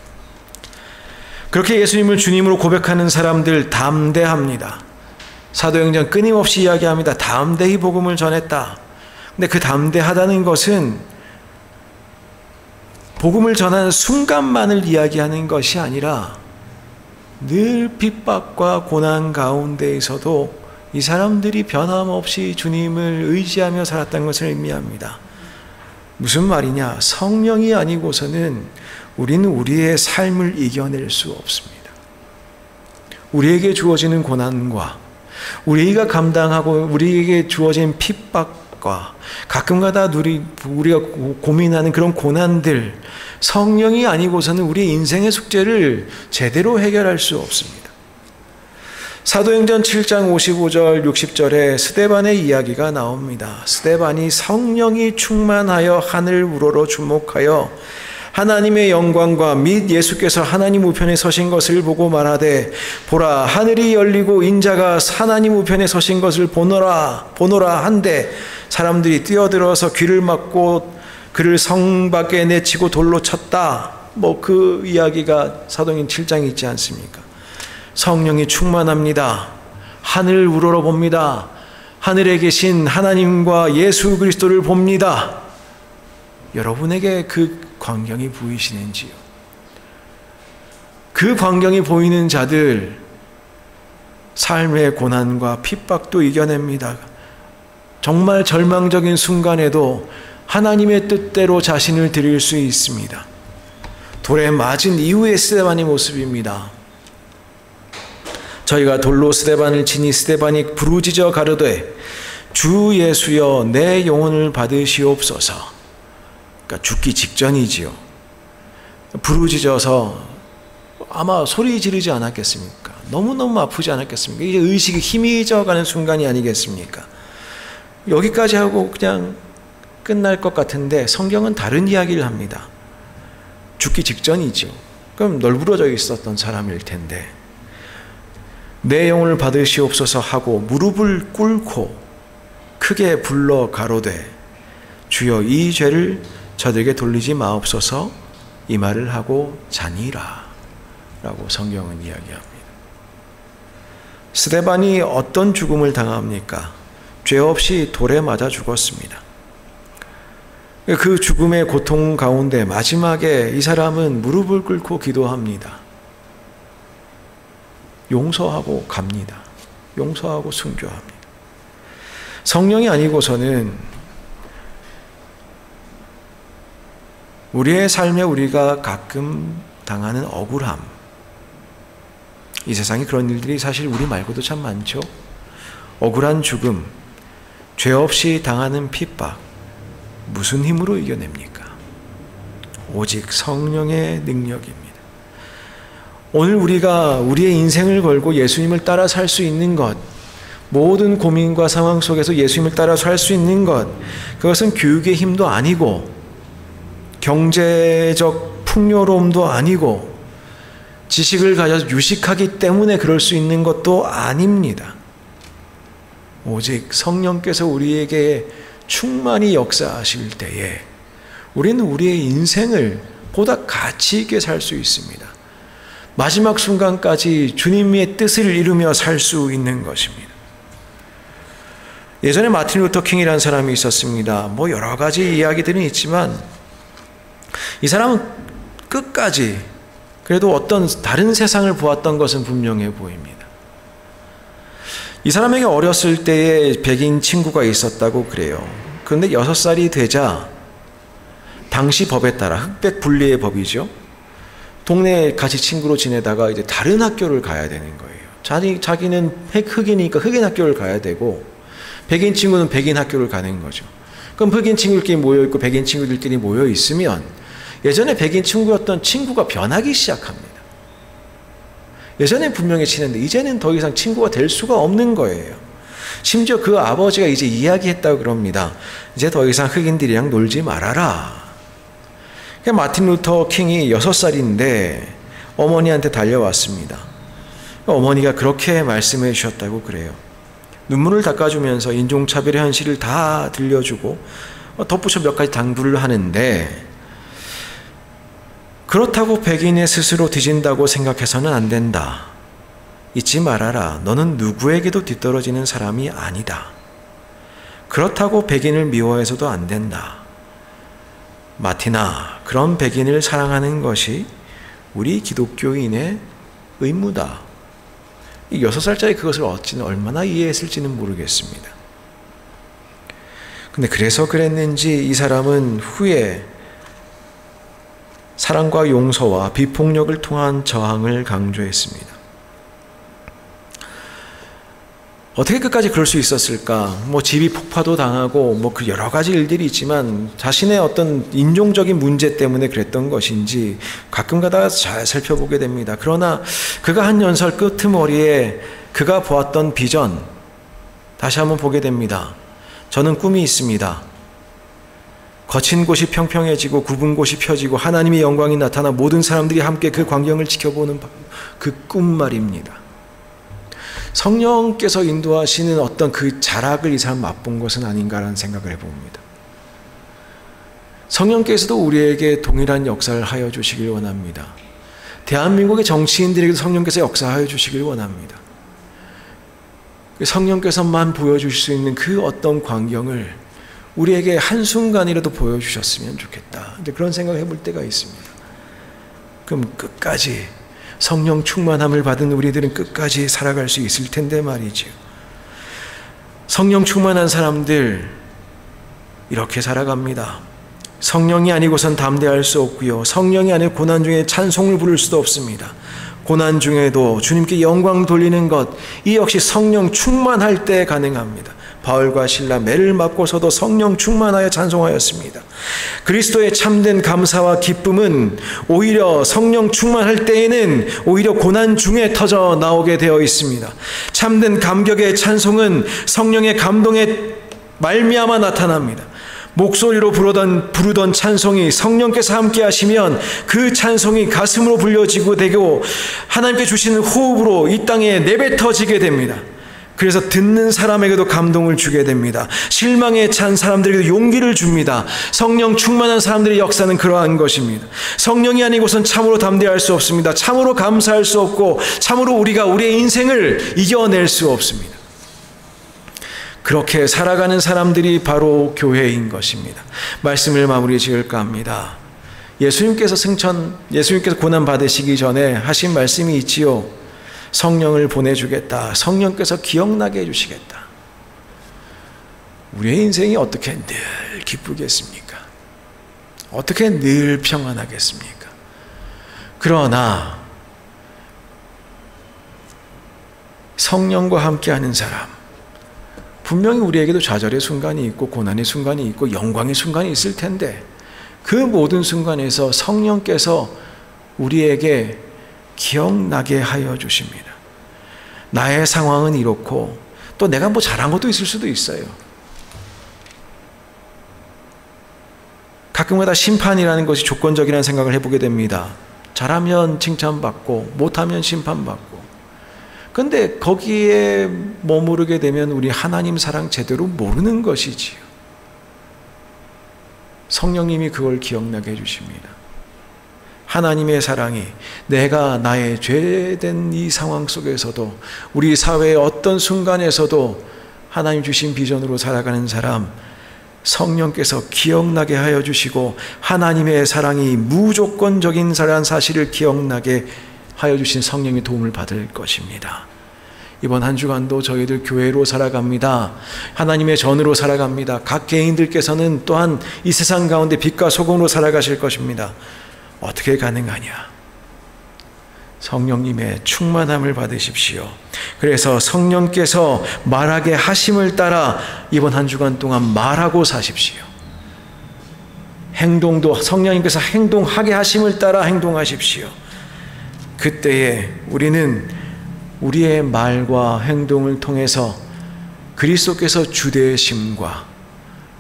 그렇게 예수님을 주님으로 고백하는 사람들 담대합니다. 사도행전 끊임없이 이야기합니다. 담대히 복음을 전했다. 근데 그 담대하다는 것은 복음을 전하는 순간만을 이야기하는 것이 아니라 늘 핍박과 고난 가운데에서도 이 사람들이 변함없이 주님을 의지하며 살았다는 것을 의미합니다. 무슨 말이냐? 성령이 아니고서는 우리는 우리의 삶을 이겨낼 수 없습니다. 우리에게 주어지는 고난과 우리가 감당하고 우리에게 주어진 핍박과 가끔가다 우리가 고민하는 그런 고난들, 성령이 아니고서는 우리 인생의 숙제를 제대로 해결할 수 없습니다. 사도행전 7장 55절 60절에 스데반의 이야기가 나옵니다. 스데반이 성령이 충만하여 하늘 우러러 주목하여 하나님의 영광과 및 예수께서 하나님 우편에 서신 것을 보고 말하되 보라 하늘이 열리고 인자가 하나님 우편에 서신 것을 보노라 한데 사람들이 뛰어들어서 귀를 막고 그를 성 밖에 내치고 돌로 쳤다. 그 이야기가 사도행전 7장에 있지 않습니까? 성령이 충만합니다. 하늘 우러러 봅니다. 하늘에 계신 하나님과 예수 그리스도를 봅니다. 여러분에게 그 광경이 보이시는지요? 그 광경이 보이는 자들 삶의 고난과 핍박도 이겨냅니다. 정말 절망적인 순간에도 하나님의 뜻대로 자신을 드릴 수 있습니다. 돌에 맞은 이후의 스데반의 모습입니다. 저희가 돌로 스데반을 치니 스데반이 부르짖어 가로되 주 예수여 내 영혼을 받으시옵소서. 그러니까 죽기 직전이지요. 부르짖어서 아마 소리 지르지 않았겠습니까? 너무너무 아프지 않았겠습니까? 이제 의식이 희미해져가는 순간이 아니겠습니까? 여기까지 하고 그냥 끝날 것 같은데 성경은 다른 이야기를 합니다. 죽기 직전이죠. 그럼 널브러져 있었던 사람일 텐데 내 영혼을 받으시옵소서 하고 무릎을 꿇고 크게 불러 가로되 주여 이 죄를 저들에게 돌리지 마옵소서 이 말을 하고 자니라 라고 성경은 이야기합니다. 스데반이 어떤 죽음을 당합니까? 죄 없이 돌에 맞아 죽었습니다. 그 죽음의 고통 가운데 마지막에 이 사람은 무릎을 꿇고 기도합니다. 용서하고 갑니다. 용서하고 순교합니다. 성령이 아니고서는 우리의 삶에 우리가 가끔 당하는 억울함, 이 세상에 그런 일들이 사실 우리 말고도 참 많죠. 억울한 죽음, 죄 없이 당하는 핍박, 무슨 힘으로 이겨냅니까? 오직 성령의 능력입니다. 오늘 우리가 우리의 인생을 걸고 예수님을 따라 살 수 있는 것, 모든 고민과 상황 속에서 예수님을 따라 살 수 있는 것, 그것은 교육의 힘도 아니고 경제적 풍요로움도 아니고 지식을 가져서 유식하기 때문에 그럴 수 있는 것도 아닙니다. 오직 성령께서 우리에게 충만히 역사하실 때에 우리는 우리의 인생을 보다 가치 있게 살 수 있습니다. 마지막 순간까지 주님의 뜻을 이루며 살 수 있는 것입니다. 예전에 마틴 루터 킹이라는 사람이 있었습니다. 여러 가지 이야기들은 있지만 이 사람은 끝까지 그래도 어떤 다른 세상을 보았던 것은 분명해 보입니다. 이 사람에게 어렸을 때에 백인 친구가 있었다고 그래요. 그런데 6살이 되자 당시 법에 따라 흑백 분리의 법이죠. 동네에 같이 친구로 지내다가 이제 다른 학교를 가야 되는 거예요. 자기는 흑인이니까 흑인 학교를 가야 되고 백인 친구는 백인 학교를 가는 거죠. 그럼 흑인 친구들끼리 모여있고 백인 친구들끼리 모여있으면 예전에 백인 친구였던 친구가 변하기 시작합니다. 예전에 분명히 친했는데 이제는 더 이상 친구가 될 수가 없는 거예요. 심지어 그 아버지가 이제 이야기했다고 그럽니다. 이제 더 이상 흑인들이랑 놀지 말아라. 마틴 루터 킹이 6살인데 어머니한테 달려왔습니다. 어머니가 그렇게 말씀해 주셨다고 그래요. 눈물을 닦아주면서 인종차별의 현실을 다 들려주고 덧붙여 몇 가지 당부를 하는데 그렇다고 백인의 스스로 뒤진다고 생각해서는 안 된다. 잊지 말아라. 너는 누구에게도 뒤떨어지는 사람이 아니다. 그렇다고 백인을 미워해서도 안 된다. 마틴아, 그런 백인을 사랑하는 것이 우리 기독교인의 의무다. 이 6살짜리 그것을 얼마나 이해했을지는 모르겠습니다. 근데 그래서 그랬는지 이 사람은 후에 사랑과 용서와 비폭력을 통한 저항을 강조했습니다. 어떻게 끝까지 그럴 수 있었을까? 집이 폭파도 당하고 그 여러 가지 일들이 있지만 자신의 어떤 인종적인 문제 때문에 그랬던 것인지 가끔 가다가 잘 살펴보게 됩니다. 그러나 그가 한 연설 끄트머리에 그가 보았던 비전 다시 한번 보게 됩니다. 저는 꿈이 있습니다. 거친 곳이 평평해지고 굽은 곳이 펴지고 하나님의 영광이 나타나 모든 사람들이 함께 그 광경을 지켜보는 그 꿈 말입니다. 성령께서 인도하시는 어떤 그 자락을 이 사람 맛본 것은 아닌가라는 생각을 해봅니다. 성령께서도 우리에게 동일한 역사를 하여 주시길 원합니다. 대한민국의 정치인들에게도 성령께서 역사하여 주시길 원합니다. 성령께서만 보여주실 수 있는 그 어떤 광경을 우리에게 한순간이라도 보여주셨으면 좋겠다. 이제 그런 생각을 해볼 때가 있습니다. 그럼 끝까지 성령 충만함을 받은 우리들은 끝까지 살아갈 수 있을 텐데 말이죠. 성령 충만한 사람들 이렇게 살아갑니다. 성령이 아니고선 담대할 수 없고요. 성령이 아니고 고난 중에 찬송을 부를 수도 없습니다. 고난 중에도 주님께 영광 돌리는 것, 이 역시 성령 충만할 때 가능합니다. 바울과 실라 매를 맞고서도 성령 충만하여 찬송하였습니다. 그리스도의 참된 감사와 기쁨은 오히려 성령 충만할 때에는 오히려 고난 중에 터져 나오게 되어 있습니다. 참된 감격의 찬송은 성령의 감동에 말미암아 나타납니다. 목소리로 부르던 찬송이 성령께서 함께 하시면 그 찬송이 가슴으로 불려지고 되고 하나님께 주시는 호흡으로 이 땅에 내뱉어지게 됩니다. 그래서 듣는 사람에게도 감동을 주게 됩니다. 실망에 찬 사람들에게도 용기를 줍니다. 성령 충만한 사람들의 역사는 그러한 것입니다. 성령이 아니고선 참으로 담대할 수 없습니다. 참으로 감사할 수 없고 참으로 우리가 우리의 인생을 이겨낼 수 없습니다. 그렇게 살아가는 사람들이 바로 교회인 것입니다. 말씀을 마무리 지을까 합니다. 예수님께서 고난 받으시기 전에 하신 말씀이 있지요. 성령을 보내주겠다. 성령께서 기억나게 해주시겠다. 우리의 인생이 어떻게 늘 기쁘겠습니까? 어떻게 늘 평안하겠습니까? 그러나 성령과 함께하는 사람, 분명히 우리에게도 좌절의 순간이 있고 고난의 순간이 있고 영광의 순간이 있을 텐데 그 모든 순간에서 성령께서 우리에게 기억나게 하여 주십니다. 나의 상황은 이렇고 또 내가 뭐 잘한 것도 있을 수도 있어요. 가끔마다 심판이라는 것이 조건적이라는 생각을 해보게 됩니다. 잘하면 칭찬받고 못하면 심판받고. 그런데 거기에 머무르게 되면 우리 하나님 사랑 제대로 모르는 것이지요. 성령님이 그걸 기억나게 해주십니다. 하나님의 사랑이 내가 나의 죄된 이 상황 속에서도 우리 사회의 어떤 순간에서도 하나님 주신 비전으로 살아가는 사람, 성령께서 기억나게 하여 주시고 하나님의 사랑이 무조건적인 사실을 기억나게 하여 주신 성령의 도움을 받을 것입니다. 이번 한 주간도 저희들 교회로 살아갑니다. 하나님의 전으로 살아갑니다. 각 개인들께서는 또한 이 세상 가운데 빛과 소금으로 살아가실 것입니다. 어떻게 가능하냐? 성령님의 충만함을 받으십시오. 그래서 성령께서 말하게 하심을 따라 이번 한 주간 동안 말하고 사십시오. 행동도 성령님께서 행동하게 하심을 따라 행동하십시오. 그때에 우리는 우리의 말과 행동을 통해서 그리스도께서 주되심과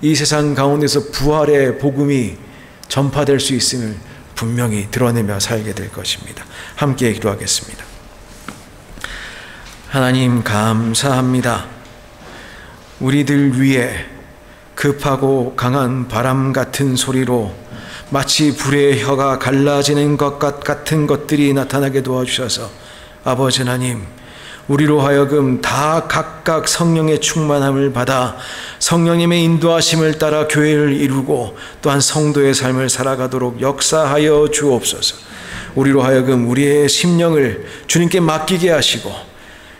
이 세상 가운데서 부활의 복음이 전파될 수 있음을 분명히 드러내며 살게 될 것입니다. 함께 기도하겠습니다. 하나님 감사합니다. 우리들 위에 급하고 강한 바람 같은 소리로 마치 불의 혀가 갈라지는 것 같은 것들이 나타나게 도와주셔서 아버지 하나님, 우리로 하여금 다 각각 성령의 충만함을 받아 성령님의 인도하심을 따라 교회를 이루고 또한 성도의 삶을 살아가도록 역사하여 주옵소서. 우리로 하여금 우리의 심령을 주님께 맡기게 하시고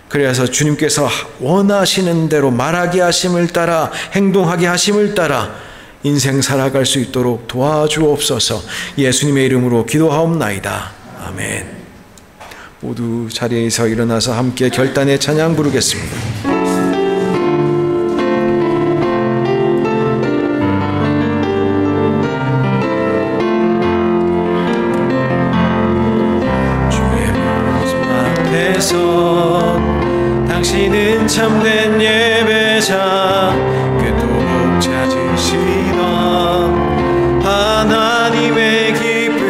그래서 주님께서 원하시는 대로 말하게 하심을 따라 행동하게 하심을 따라 인생 살아갈 수 있도록 도와주옵소서. 예수님의 이름으로 기도하옵나이다. 아멘. 모두 자리에서 일어나서 함께 결단의 찬양 부르겠습니다. 주의 말씀 앞에서 그토록 찾으시던 하나님의 기쁨,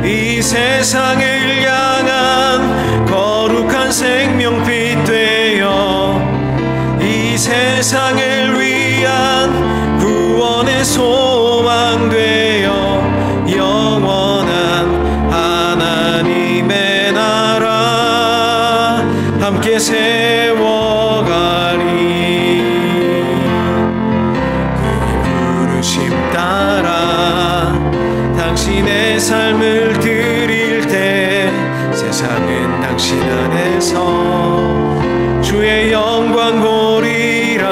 이 세상을 향한 거룩한 생명빛 되어 이 세상을 위한 구원의 소망 되어 영원한 하나님의 나라 함께 세워가리. 그의 부르심 따라 당신의 삶을 드릴 때 세상은 당신 안에서 주의 영광 보리라.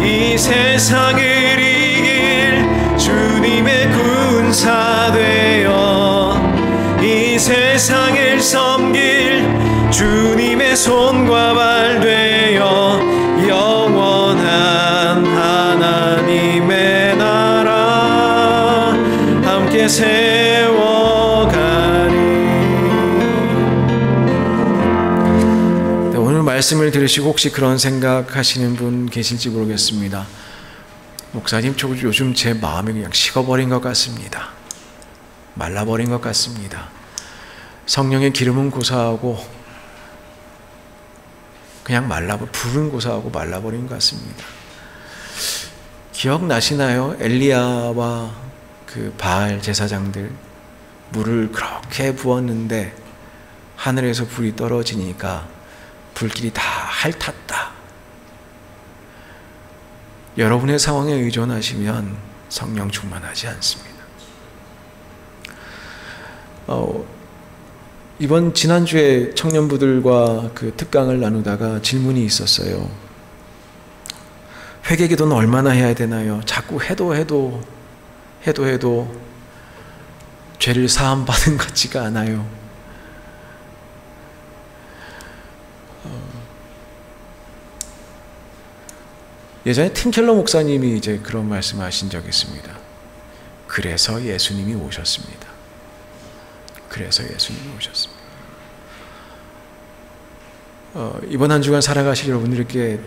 이 세상을 이길 주님의 군사 되어 이 세상을 섬길 주님의 손과 발 되어 영원한 하나님의 나라 함께 세워가리. 네, 오늘 말씀을 들으시고 혹시 그런 생각하시는 분 계실지 모르겠습니다. 목사님, 저 요즘 제 마음이 그냥 식어버린 것 같습니다. 말라버린 것 같습니다. 성령의 기름은 고사하고 그냥 불은 고사하고 말라버린 것 같습니다. 기억나시나요? 엘리야와 그 바알 제사장들 물을 그렇게 부었는데 하늘에서 불이 떨어지니까 불길이 다 핥았다. 여러분의 상황에 의존하시면 성령 충만하지 않습니다. 지난주에 청년부들과 그 특강을 나누다가 질문이 있었어요. 회개기도는 얼마나 해야 되나요? 자꾸 해도 죄를 사함받은 것 같지가 않아요. 예전에 팀켈러 목사님이 이제 그런 말씀을 하신 적이 있습니다. 그래서 예수님이 오셨습니다. 이번 한 주간 살아가실 여러분들께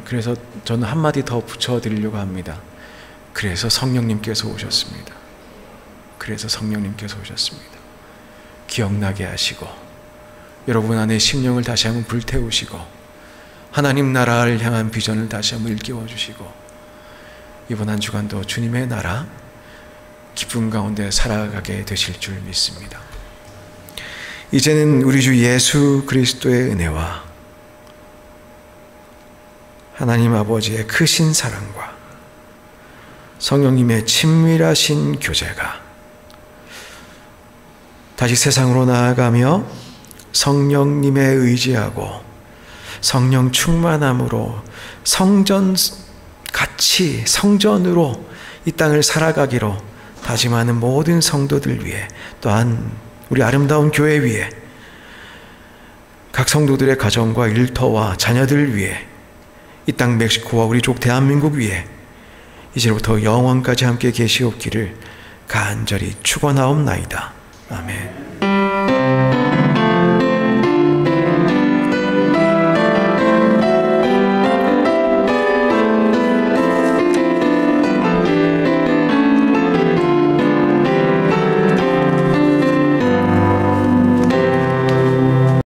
그래서 저는 한마디 더 붙여드리려고 합니다. 그래서 성령님께서 오셨습니다. 기억나게 하시고 여러분 안에 심령을 다시 한번 불태우시고 하나님 나라를 향한 비전을 다시 한번 일깨워 주시고 이번 한 주간도 주님의 나라 기쁨 가운데 살아가게 되실 줄 믿습니다. 이제는 우리 주 예수 그리스도의 은혜와 하나님 아버지의 크신 사랑과 성령님의 친밀하신 교제가 다시 세상으로 나아가며 성령님에 의지하고 성령 충만함으로 성전으로 이 땅을 살아가기로 다짐하는 모든 성도들 위해 또한 우리 아름다운 교회 위에 각 성도들의 가정과 일터와 자녀들 위해 이 땅 멕시코와 우리 족 대한민국 위에 이제부터 영원까지 함께 계시옵기를 간절히 축원하옵나이다. 아멘.